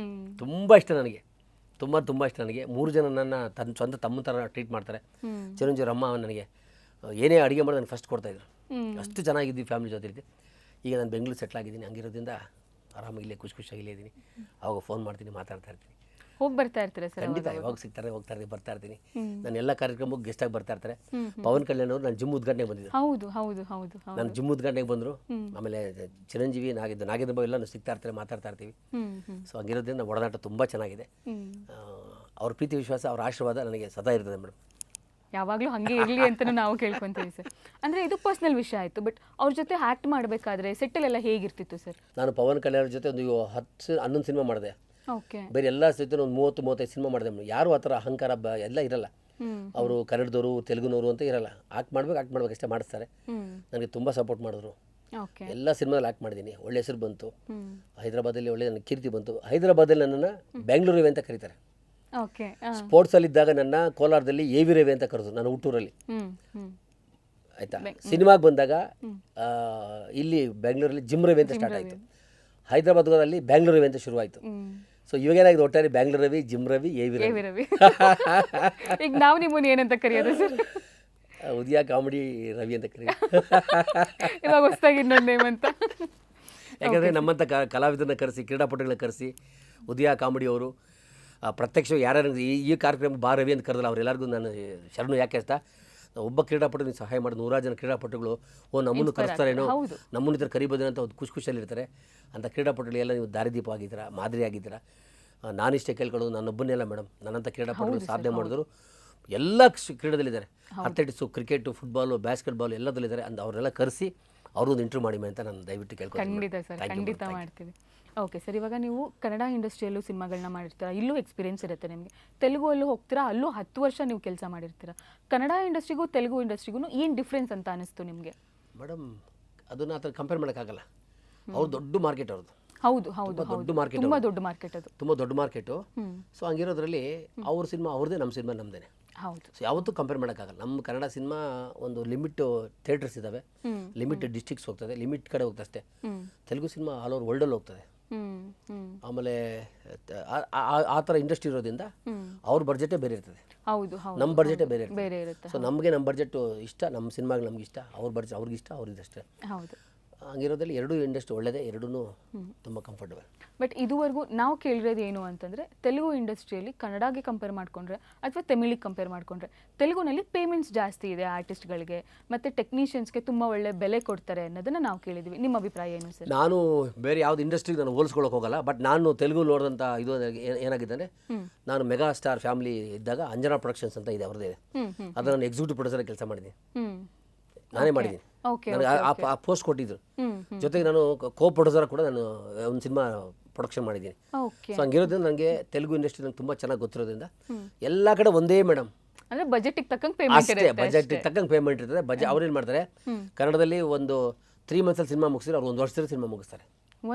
ತುಂಬ ಇಷ್ಟ ನನಗೆ, ತುಂಬ ಇಷ್ಟ ನನಗೆ. 3 ಜನ ನನ್ನ ಸ್ವಂತ ತಮ್ಮ ಥರ ಟ್ರೀಟ್ ಮಾಡ್ತಾರೆ. ಚಿರಂಜೀವಿ ಅಮ್ಮ ನನಗೆ ಏನೇ ಅಡುಗೆ ಮಾಡಿ ನನಗೆ ಫಸ್ಟ್ ಕೊಡ್ತಾಯಿದ್ರು. ಅಷ್ಟು ಚೆನ್ನಾಗಿದ್ದೀವಿ ಫ್ಯಾಮಿಲಿ ಜೊತೆ ಇರ್ತೀವಿ. ಈಗ ನಾನು ಬೆಂಗಳೂರು ಸೆಟ್ಲ್ ಆಗಿದ್ದೀನಿ, ಹಂಗಿರೋದ್ರಿಂದ ಆರಾಮಾಗಿಲ್ಲೇ ಖುಷಿಯಾಗಿಲ್ಲೇ ಇದ್ದೀನಿ. ಅವಾಗ ಫೋನ್ ಮಾಡ್ತೀನಿ, ಮಾತಾಡ್ತಾ ಇರ್ತೀನಿ. ಹೋಗಿ ಬರ್ತಾ ಇರ್ತಾರೆ ಸರ್? ಖಂಡಿತ, ಯಾವಾಗ ಸಿಗ್ತಾರೆ ಬರ್ತಾ ಇರ್ತೀನಿ. ನಾನು ಎಲ್ಲ ಕಾರ್ಯಕ್ರಮಕ್ಕೆ ಗೆಸ್ಟಾಗಿ ಬರ್ತಾ ಇರ್ತಾರೆ. ಪವನ್ ಕಲ್ಯಾಣ್ ಅವರು ನಾನು ಜಿಮ್ ಉದ್ಘಾಟನೆಗೆ ಬಂದಿದ್ದರು. ನಾನು ಜಿಮ್ ಉದ್ಘಾಟನೆಗೆ ಬಂದರು. ಆಮೇಲೆ ಚಿರಂಜೀವಿ, ನಾಗೇಂದ್ರ ಬಾಬು ಎಲ್ಲ ಸಿಗ್ತಾ ಇರ್ತಾರೆ, ಮಾತಾಡ್ತಾ ಇರ್ತೀವಿ. ಸೊ ಹಂಗಿರೋದ್ರಿಂದ ಒಡನಾಟ ತುಂಬ ಚೆನ್ನಾಗಿದೆ. ಅವ್ರ ಪ್ರೀತಿ ವಿಶ್ವಾಸ, ಅವ್ರ ಆಶೀರ್ವಾದ ನನಗೆ ಸದಾ ಇರ್ತದೆ ಮೇಡಮ್. ಯಾವಾಗಲೂ ಹಾಗೆ ಇರಲಿ ಅಂತಲೂ ನಾವು ಕೇಳ್ಕೊತೀವಿ ಸರ್. ಅಂದರೆ ಇದು ಪರ್ಸ್ನಲ್ ವಿಷಯ ಆಯಿತು, ಬಟ್ ಅವ್ರ ಜೊತೆ ಆ್ಯಕ್ಟ್ ಮಾಡಬೇಕಾದ್ರೆ ಸೆಟ್ಟಲೆಲ್ಲ ಹೇಗಿರ್ತಿತ್ತು ಸರ್? ನಾನು ಪವನ್ ಕಲ್ಯಾಣ್ ಜೊತೆ ಒಂದು 11 ಸಿನಿಮಾ ಮಾಡಿದೆ. ಬೇರೆ ಎಲ್ಲ ಸಹಿತ ಒಂದು 30-35 ಸಿನಿಮಾ ಮಾಡಿದೆ. ಯಾರು ಆ ಥರ ಅಹಂಕಾರ ಎಲ್ಲ ಇರಲ್ಲ. ಅವರು ಕನ್ನಡದವರು, ತೆಲುಗುನವರು ಅಂತ ಇರಲ್ಲ. ಆಕ್ಟ್ ಮಾಡ್ಬೇಕು ಅಷ್ಟೇ ಮಾಡಿಸ್ತಾರೆ. ನನಗೆ ತುಂಬ ಸಪೋರ್ಟ್ ಮಾಡಿದ್ರು. ಎಲ್ಲ ಸಿನಿಮಾದಲ್ಲಿ ಆಕ್ಟ್ ಮಾಡಿದ್ದೀನಿ, ಒಳ್ಳೆ ಹೆಸರು ಬಂತು. ಹೈದರಾಬಾದಲ್ಲಿ ಒಳ್ಳೆ ನನ್ನ ಕೀರ್ತಿ ಬಂತು. ಹೈದರಾಬಾದಲ್ಲಿ ನನ್ನನ್ನು ಬೆಂಗಳೂರು ರವಿ ಅಂತ ಕರೀತಾರೆ. ಸ್ಪೋರ್ಟ್ಸಲ್ಲಿ ಇದ್ದಾಗ ನನ್ನ ಕೋಲಾರದಲ್ಲಿ AV ರವಿ ಅಂತ ಕರೆದ್ರು, ನಾನು ಹುಟ್ಟೂರಲ್ಲಿ. ಆಯಿತಾ, ಸಿನಿಮಾಗೆ ಬಂದಾಗ ಇಲ್ಲಿ ಬೆಂಗಳೂರಲ್ಲಿ ಜಿಮ್ ರವಿ ಅಂತ ಸ್ಟಾರ್ಟ್ ಆಯಿತು. ಹೈದರಾಬಾದಲ್ಲಿ ಬೆಂಗಳೂರು ರವಿ ಅಂತ ಶುರುವಾಯಿತು. ಸೊ ಇವಾಗೇನಾಗಿದೆ, ಒಟ್ಟಾರೆ ಬೆಂಗಳೂರು ರವಿ, ಜಿಮ್ ರವಿ, AV ರವಿ. ಈಗ ನಾವು ನಿಮ್ಮನ್ನು ಏನಂತ ಕರೆಯೋದು ಸರ್? ಉದಯ ಕಾಮಿಡಿ ರವಿ ಅಂತ ಕರೆಯೋದು. ಇವಾಗ ಹೊಸದಾಗಿ ಇನ್ನೊಂದು ನೇಮ್ ಅಂತ. ಯಾಕಂದರೆ ನಮ್ಮಂಥ ಕಲಾವಿದರನ್ನ ಕರೆಸಿ, ಕ್ರೀಡಾಪಟುಗಳನ್ನ ಕರೆಸಿ, ಉದಯ ಕಾಮಿಡಿ ಅವರು ಪ್ರತ್ಯಕ್ಷ ಯಾರ್ಯಾರು ಈ ಕಾರ್ಯಕ್ರಮ ಬಾ ರವಿ ಅಂತ ಕರೆದಲ್ಲ, ಅವರೆಲ್ಲರಿಗೂ ನಾನು ಶರಣು. ಯಾಕೆ ಅಂತ, ಒಬ್ಬ ಕ್ರೀಡಾಪಟು ಸಹಾಯ ಮಾಡಿ 100 ಜನ ಕ್ರೀಡಾಪಟುಗಳು ನಮ್ಮನ್ನು ಕರೆಸ್ತಾರೇನೋ, ನಮ್ಮನ್ನ ಈ ಥರ ಕರಿಬೋದು ಅಂತ ಒಂದು ಖುಷಿಯಲ್ಲಿರ್ತಾರೆ. ಅಂಥ ಕ್ರೀಡಾಪಟುಗಳೆಲ್ಲ ನೀವು ದಾರಿದೀಪ ಆಗಿದ್ದೀರಾ, ಮಾದರಿ ಆಗಿದ್ದೀರಾ. ನಾನಿಷ್ಟೇ ಕೇಳ್ಕೊಳ್ಳೋದು, ನನ್ನೊಬ್ಬನ್ನೆಲ್ಲ ಮೇಡಮ್, ನನ್ನಂಥ ಕ್ರೀಡಾಪಟುಗಳು ಸಾಧನೆ ಮಾಡಿದ್ರು ಎಲ್ಲ ಕ್ರೀಡೆದಲ್ಲಿದ್ದಾರೆ. ಅಥ್ಲೆಟಿಕ್ಸು, ಕ್ರಿಕೆಟು, ಫುಟ್ಬಾಲು, ಬ್ಯಾಸ್ಕೆಟ್ಬಾಲು ಎಲ್ಲದಲ್ಲಿದ್ದಾರೆ. ಅವರೆಲ್ಲ ಕರೆಸಿ ಅವ್ರದ್ದು ಇಂಟರ್ವ್ಯೂ ಮಾಡಿ ಅಂತ ನಾನು ದಯವಿಟ್ಟು ಕೇಳ್ಕೊತೀನಿ. ಖಂಡಿತ ಸರ್, ಖಂಡಿತ ಮಾಡ್ತೀವಿ. ಓಕೆ ಸರ್, ಇವಾಗ ನೀವು ಕನ್ನಡ ಇಂಡಸ್ಟ್ರಿಯಲ್ಲೂ ಸಿನಿಮಾಗಳನ್ನ ಮಾಡಿರ್ತೀರಾ, ಇಲ್ಲೂ ಎಕ್ಸ್ಪೀರಿಯನ್ಸ್ ಇರುತ್ತೆ ನಿಮಗೆ. ತೆಲುಗು ಅಲ್ಲೂ ಹೋಗ್ತೀರಾ, ಅಲ್ಲೂ 10 ವರ್ಷ ನೀವು ಕೆಲಸ ಮಾಡಿರ್ತೀರಾ. ಕನ್ನಡ ಇಂಡಸ್ಟ್ರಿಗೂ ತೆಲುಗು ಇಂಡಸ್ಟ್ರಿಗೂ ಏನು ಡಿಫ್ರೆನ್ಸ್ ಅಂತ ಅನಿಸ್ತು ನಿಮಗೆ? ಮೇಡಮ್, ಅದನ್ನು ಆ ಥರ ಕಂಪೇರ್ ಮಾಡೋಕ್ಕಾಗಲ್ಲ. ಅವ್ರು ದೊಡ್ಡ ಮಾರ್ಕೆಟ್ ಅವ್ರದ್ದು. ಹೌದು ಹೌದು ದೊಡ್ಡ ಮಾರ್ಕೆಟ್, ತುಂಬ ದೊಡ್ಡ ಮಾರ್ಕೆಟ್ ಅದು, ತುಂಬ ದೊಡ್ಡ ಮಾರ್ಕೆಟು. ಸೊ ಹಂಗಿರೋದ್ರಲ್ಲಿ ಅವ್ರ ಸಿನಿಮಾ ಅವ್ರದ್ದೇ, ನಮ್ಮ ಸಿನಿಮಾ ನಮ್ಮದೇನೆ. ಹೌದು. ಸೊ ಯಾವತ್ತೂ ಕಂಪೇರ್ ಮಾಡೋಕ್ಕಾಗಲ್ಲ. ನಮ್ಮ ಕನ್ನಡ ಸಿನಿಮಾ ಒಂದು ಲಿಮಿಟ್ ಥಿಯೇಟರ್ಸ್ ಇದ್ದಾವೆ, ಲಿಮಿಟ್ ಡಿಸ್ಟ್ರಿಕ್ಟ್ಸ್ ಹೋಗ್ತದೆ, ಲಿಮಿಟ್ ಕಡೆ ಹೋಗ್ತದೆ ಅಷ್ಟೇ. ತೆಲುಗು ಸಿನಿಮಾ ಆಲ್ ಓವರ್ ವರ್ಲ್ಡಲ್ಲಿ ಹೋಗ್ತದೆ. ಆಮೇಲೆ ಆ ಥರ ಇಂಡಸ್ಟ್ರಿ ಇರೋದ್ರಿಂದ ಅವ್ರ ಬಡ್ಜೆಟೇ ಬೇರೆ ಇರ್ತದೆ, ಹೌದು ಹೌದು, ನಮ್ಮ ಬಡ್ಜೆಟೇ ಬೇರೆ ಬೇರೆ ಇರುತ್ತೆ. ಸೊ ನಮಗೆ ನಮ್ಮ ಬಡ್ಜೆಟ್ ಇಷ್ಟ, ನಮ್ಮ ಸಿನಿಮಾಗೆ ನಮ್ಗೆ ಇಷ್ಟ, ಅವ್ರ ಬಡ್ಜೆಟ್ ಅವ್ರಿಗೆ ಇಷ್ಟ, ಅವ್ರಿಗಷ್ಟೇ. ಹೌದು. ಹಂಗಿರೋದ್ರಲ್ಲಿ ಎರಡೂ ಇಂಡಸ್ಟ್ರಿ ಒಳ್ಳೆಯದೇ, ಎರಡೂ ತುಂಬ ಕಂಫರ್ಟಬಲ್. ಬಟ್ ಇದುವರೆಗೂ ನಾವು ಕೇಳಿರೋದು ಏನು ಅಂತಂದರೆ, ತೆಲುಗು ಇಂಡಸ್ಟ್ರಿಯಲ್ಲಿ ಕನ್ನಡಗೆ ಕಂಪೇರ್ ಮಾಡಿಕೊಂಡ್ರೆ ಅಥವಾ ತಮಿಳಿಗೆ ಕಂಪೇರ್ ಮಾಡಿಕೊಂಡ್ರೆ ತೆಲುಗುನಲ್ಲಿ ಪೇಮೆಂಟ್ಸ್ ಜಾಸ್ತಿ ಇದೆ ಆರ್ಟಿಸ್ಟ್ಗಳಿಗೆ, ಮತ್ತು ಟೆಕ್ನಿಷಿಯನ್ಸ್ಗೆ ತುಂಬ ಒಳ್ಳೆ ಬೆಲೆ ಕೊಡ್ತಾರೆ ಅನ್ನೋದನ್ನು ನಾವು ಕೇಳಿದ್ವಿ. ನಿಮ್ಮ ಅಭಿಪ್ರಾಯ ಏನು ಸರ್? ನಾನು ಬೇರೆ ಯಾವ್ದು ಇಂಡಸ್ಟ್ರಿಗೆ ನಾನು ಹೋಲಿಸ್ಕೊಳ್ಳೋಕೆ ಹೋಗಲ್ಲ. ಬಟ್ ನಾನು ತೆಲುಗು ನೋಡಿದಂಥ ಇದು ಏನಾಗಿದೆ, ನಾನು ಮೆಗಾ ಸ್ಟಾರ್ ಫ್ಯಾಮಿಲಿ ಇದ್ದಾಗ ಅಂಜನಾ ಪ್ರೊಡಕ್ಷನ್ಸ್ ಅಂತ ಇದೆ, ಅವ್ರದ್ದೇ ಇದೆ. ಅದು ನಾನು ಎಕ್ಸಿಕ್ಯೂಟಿವ್ ಪ್ರೊಡ್ಯೂಸರ್ ಕೆಲಸ ಮಾಡಿದ್ದೀನಿ, ನಾನೇ ಮಾಡಿದ್ದೀನಿ. ನನಗೆ ಆ ಪೋಸ್ಟ್ ಕೊಟ್ಟಿದ್ರು. ಜೊತೆಗೆ ನಾನು ಕೋ ಪ್ರೊಡ್ಯೂಸರ್ ಕೂಡ ನಾನು ಒಂದು ಸಿನಿಮಾ ಪ್ರೊಡಕ್ಷನ್ ಮಾಡಿದ್ದೀನಿ. ಸೊ ಹಂಗಿರೋದ್ರಿಂದ ನನಗೆ ತೆಲುಗು ಇಂಡಸ್ಟ್ರಿ ನಂಗೆ ತುಂಬ ಚೆನ್ನಾಗಿ ಗೊತ್ತಿರೋದ್ರಿಂದ ಎಲ್ಲ ಕಡೆ ಒಂದೇ ಮೇಡಮ್, ಅಂದರೆ ಬಜೆಟಿಗೆ ತಕ್ಕಂಗೆ ಪೇಮೆಂಟ್ ಅಷ್ಟೇ, ಬಜೆಟಿಗೆ ತಕ್ಕಂಗೆ ಪೇಮೆಂಟ್ ಇರ್ತದೆ. ಅವ್ರೇನು ಮಾಡ್ತಾರೆ, ಕನ್ನಡದಲ್ಲಿ ಒಂದು 3 ಮಂತ್ಸಲ್ಲಿ ಸಿನಿಮಾ ಮುಗಿಸಿದ್ರೆ ಅವ್ರು 1 ವರ್ಷದಲ್ಲಿ ಸಿನಿಮಾ ಮುಗಿಸ್ತಾರೆ.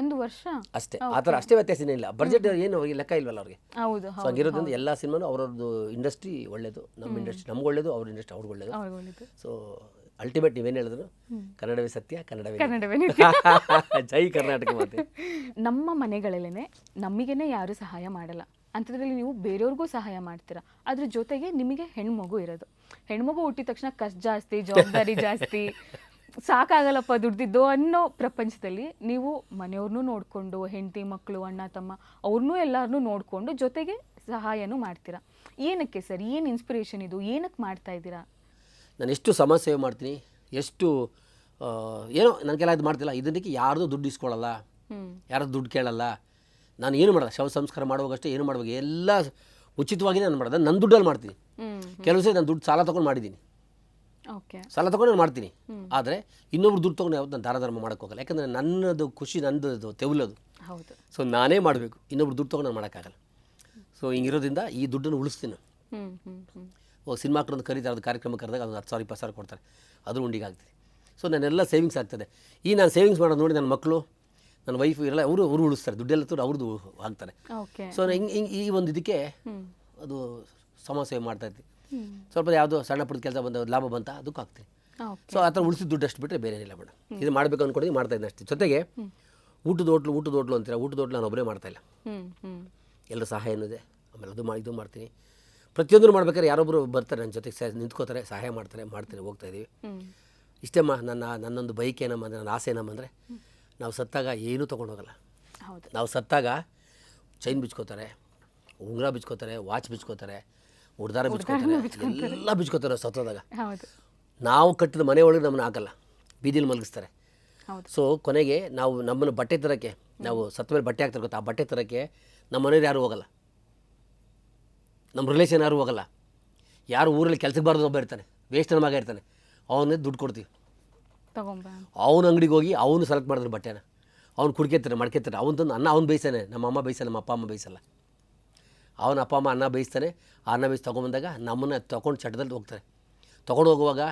1 ವರ್ಷ ಅಷ್ಟೇ, ಆ ಥರ ಅಷ್ಟೇ, ವ್ಯತ್ಯಾಸ ಏನಿಲ್ಲ. ಬಜೆಟ್ ಏನು ಅವ್ರಿಗೆ ಲೆಕ್ಕ ಇಲ್ವಲ್ಲ ಅವ್ರಿಗೆ. ಹೌದು. ಸೊ ಹಂಗಿರೋದ್ರಿಂದ ಎಲ್ಲ ಸಿನಿಮಾನು ಅವ್ರದ್ದು ಇಂಡಸ್ಟ್ರಿ ಒಳ್ಳೇದು, ನಮ್ಮ ಇಂಡಸ್ಟ್ರಿ ನಮ್ಗೆ ಒಳ್ಳೇದು, ಅವ್ರ ಇಂಡಸ್ಟ್ರಿ ಅವ್ರಿಗೆ ಒಳ್ಳೇದು. ಸೊ ಅಲ್ಟಿಮೇಟ್ ನೀವೇನು ಹೇಳಿದ್ರು, ಕನ್ನಡವೇ ಸತ್ಯ, ಕನ್ನಡವೇ ಜೈ ಕರ್ನಾಟಕ. ಮಾತೆ ನಮ್ಮ ಮನೆಗಳಲ್ಲೇ ನಮಗೇನೆ ಯಾರು ಸಹಾಯ ಮಾಡಲ್ಲ ಅಂಥದ್ರಲ್ಲಿ ನೀವು ಬೇರೆಯವ್ರಿಗೂ ಸಹಾಯ ಮಾಡ್ತೀರಾ. ಅದ್ರ ಜೊತೆಗೆ ನಿಮಗೆ ಹೆಣ್ಮಗು ಇರೋದು, ಹೆಣ್ಮಗು ಹುಟ್ಟಿದ ತಕ್ಷಣ ಖರ್ಚು ಜಾಸ್ತಿ, ಜವಾಬ್ದಾರಿ ಜಾಸ್ತಿ, ಸಾಕಾಗಲ್ಲಪ್ಪ ದುಡ್ದಿದ್ದು ಅನ್ನೋ ಪ್ರಪಂಚದಲ್ಲಿ ನೀವು ಮನೆಯವ್ರನ್ನೂ ನೋಡಿಕೊಂಡು, ಹೆಂಡತಿ ಮಕ್ಕಳು ಅಣ್ಣ ತಮ್ಮ ಅವ್ರನ್ನೂ ಎಲ್ಲರನ್ನೂ ನೋಡಿಕೊಂಡು ಜೊತೆಗೆ ಸಹಾಯನೂ ಮಾಡ್ತೀರಾ. ಏನಕ್ಕೆ ಸರ್, ಏನು ಇನ್ಸ್ಪಿರೇಷನ್ ಇದು, ಏನಕ್ಕೆ ಮಾಡ್ತಾ ಇದ್ದೀರಾ? ನಾನು ಎಷ್ಟು ಸಮಾಜ ಸೇವೆ ಮಾಡ್ತೀನಿ, ಎಷ್ಟು ಏನೋ ನನಗೆಲ್ಲ ಇದು ಮಾಡ್ತಿಲ್ಲ. ಇದಕ್ಕೆ ಯಾರ್ದು ದುಡ್ಡು ಇಸ್ಕೊಳ್ಳಲ್ಲ, ಯಾರ್ದು ದುಡ್ಡು ಕೇಳಲ್ಲ. ನಾನು ಏನು ಮಾಡೋದು, ಶವ ಸಂಸ್ಕಾರ ಮಾಡುವಾಗಷ್ಟೇ ಏನು ಮಾಡ್ಬೇಕು, ಎಲ್ಲ ಉಚಿತವಾಗಿ ನಾನು ಮಾಡೋದು, ನನ್ನ ದುಡ್ಡಲ್ಲಿ ಮಾಡ್ತೀನಿ. ಕೆಲವು ಸರಿ ನಾನು ದುಡ್ಡು ಸಾಲ ತೊಗೊಂಡು ಮಾಡಿದ್ದೀನಿ, ಸಾಲ ತೊಗೊಂಡು ನಾನು ಮಾಡ್ತೀನಿ. ಆದರೆ ಇನ್ನೊಬ್ರು ದುಡ್ಡು ತೊಗೊಂಡು ಯಾವತ್ತು ನಾನು ದಾನ ಧರ್ಮ ಮಾಡೋಕ್ಕೆ ಹೋಗಲ್ಲ. ಯಾಕಂದರೆ ನನ್ನದು ಖುಷಿ, ನನ್ನದು ತೆವಲೋದು. ಹೌದು. ಸೊ ನಾನೇ ಮಾಡಬೇಕು, ಇನ್ನೊಬ್ರು ದುಡ್ಡು ತೊಗೊಂಡು ನಾನು ಮಾಡೋಕ್ಕಾಗಲ್ಲ. ಸೊ ಹಿಂಗಿರೋದ್ರಿಂದ ಈ ದುಡ್ಡನ್ನು ಉಳಿಸ್ತೀನಿ. ಸಿನಿಮಾಕ್ಕೊಂದು ಕರೀತಾರೆ, ಅದು ಕಾರ್ಯಕ್ರಮ ಕರೆದಾಗ ಅದು 10,000 20,000 ಕೊಡ್ತಾರೆ, ಅದು ಉಂಡಿಗೆ ಆಗ್ತದೆ. ಸೊ ನನ್ನೆಲ್ಲ ಸೇವಿಂಗ್ಸ್ ಆಗ್ತದೆ. ಈ ನಾನು ಸೇವಿಂಗ್ಸ್ ಮಾಡೋದು ನೋಡಿ ನನ್ನ ಮಕ್ಕಳು, ನನ್ನ ವೈಫ್ ಇರಲ್ಲ, ಅವರು ಉಳಿಸ್ತಾರೆ, ದುಡ್ಡೆಲ್ಲ ತೋರು ಅವ್ರದ್ದು ಆಗ್ತಾರೆ. ಸೊ ಹಿಂಗೆ ಈ ಒಂದು ಇದಕ್ಕೆ ಅದು ಸಮಾಜ ಸೇವೆ ಮಾಡ್ತಾಯಿರ್ತೀವಿ. ಸ್ವಲ್ಪ ಯಾವುದೋ ಸಣ್ಣ ಪುಟ್ಟ ಕೆಲಸ ಬಂದ ಲಾಭ ಬಂತ ಅದಕ್ಕೂ ಆಗ್ತೀವಿ. ಸೊ ಆ ಥರ ಉಳಿಸಿದ ದುಡ್ಡು ಅಷ್ಟು ಬಿಟ್ಟರೆ ಬೇರೆ ಏನಿಲ್ಲ ಮೇಡಮ್. ಇದು ಮಾಡಬೇಕು ಅಂದ್ಕೊಂಡಿದ್ದು ಮಾಡ್ತಾಯಿದ್ದೆ ಅಷ್ಟೇ. ಜೊತೆಗೆ ಊಟದ ಹೋಟ್ಲು ಅಂತೀರ, ಊಟದ ಹೋಟ್ಲು ನಾನು ಒಬ್ಬರೇ ಮಾಡ್ತಾಯಿಲ್ಲ, ಎಲ್ಲರ ಸಹಾಯ ಏನಿದೆ. ಆಮೇಲೆ ಇದು ಮಾಡ್ತೀನಿ. ಪ್ರತಿಯೊಂದನ್ನು ಮಾಡ್ಬೇಕಾದ್ರೆ ಯಾರೊಬ್ಬರು ಬರ್ತಾರೆ ನನ್ನ ಜೊತೆಗೆ, ನಿಂತ್ಕೋತಾರೆ, ಸಹಾಯ ಮಾಡ್ತೀನಿ, ಹೋಗ್ತಾಯಿದ್ದೀವಿ. ಇಷ್ಟೇಮ್ಮ ನನ್ನೊಂದು ಬೈಕ್ ಏನಮ್ಮ ಅಂದರೆ, ನನ್ನ ಆಸೆ ಏನಮ್ಮ ಅಂದರೆ, ನಾವು ಸತ್ತಾಗ ಏನೂ ತೊಗೊಂಡೋಗಲ್ಲ. ನಾವು ಸತ್ತಾಗ ಚೈನ್ ಬಿಚ್ಕೋತಾರೆ, ಉಂಗುರ ಬಿಚ್ಕೋತಾರೆ, ವಾಚ್ ಬಿಚ್ಕೋತಾರೆ, ಉಡ್ದಾರ ಬಿಚ್ಕೋತಾರೆ, ಎಲ್ಲ ಬಿಚ್ಕೋತಾರೆ ಸತ್ತೋದಾಗ. ನಾವು ಕಟ್ಟಿದ ಮನೆ ಒಳಗೆ ನಮ್ಮನ್ನು ಹಾಕಲ್ಲ, ಬೀದಿಲಿ ಮಲಗಿಸ್ತಾರೆ. ಸೊ ಕೊನೆಗೆ ನಾವು ನಮ್ಮನ್ನು ಬಟ್ಟೆ ತರೋಕ್ಕೆ, ನಾವು ಸತ್ತ ಮೇಲೆ ಬಟ್ಟೆ ಹಾಕ್ತಾರೆ ಗೊತ್ತಾ, ಆ ಬಟ್ಟೆ ತರೋಕ್ಕೆ ನಮ್ಮ ಮನೆಯವ್ರು ಯಾರು ಹೋಗಲ್ಲ, ನಮ್ಮ ರಿಲೇಷನ್ ಯಾರು ಹೋಗಲ್ಲ. ಯಾರು ಊರಲ್ಲಿ ಕೆಲಸಕ್ಕೆ ಬಾರ್ದು ಒಬ್ಬ ಇರ್ತಾನೆ, ವೇಸ್ಟ್ ಮಗ ಇರ್ತಾನೆ, ಅವನೇ ದುಡ್ಡು ಕೊಡ್ತೀವಿ. ಅವನ ಅಂಗಡಿಗೆ ಹೋಗಿ ಅವನು ಸೆಲೆಕ್ಟ್ ಮಾಡಿದ್ರೆ ಬಟ್ಟೆನ, ಅವ್ನು ಕುಡ್ಕೆತ್ತಾರೆ, ಮಡ್ಕೆತ್ತಾರೆ, ಅವನು ತಂದು ಅನ್ನ ಅವ್ನು ಬೇಯಿಸ್ತಾನೆ, ನಮ್ಮ ಅಮ್ಮ ಬೇಯಿಸಲ್ಲ, ನಮ್ಮ ಅಪ್ಪ ಅಮ್ಮ ಬೇಯಿಸಲ್ಲ. ಅವನ ಅಪ್ಪ ಅಮ್ಮ ಅನ್ನ ಬೇಯಿಸ್ತಾನೆ, ಆ ಅನ್ನ ಬೇಯಿಸಿ ತೊಗೊಂಬಂದಾಗ ನಮ್ಮನ್ನು ತೊಗೊಂಡು ಚಟದಲ್ಲಿ ಹೋಗ್ತಾರೆ. ತೊಗೊಂಡು ಹೋಗುವಾಗ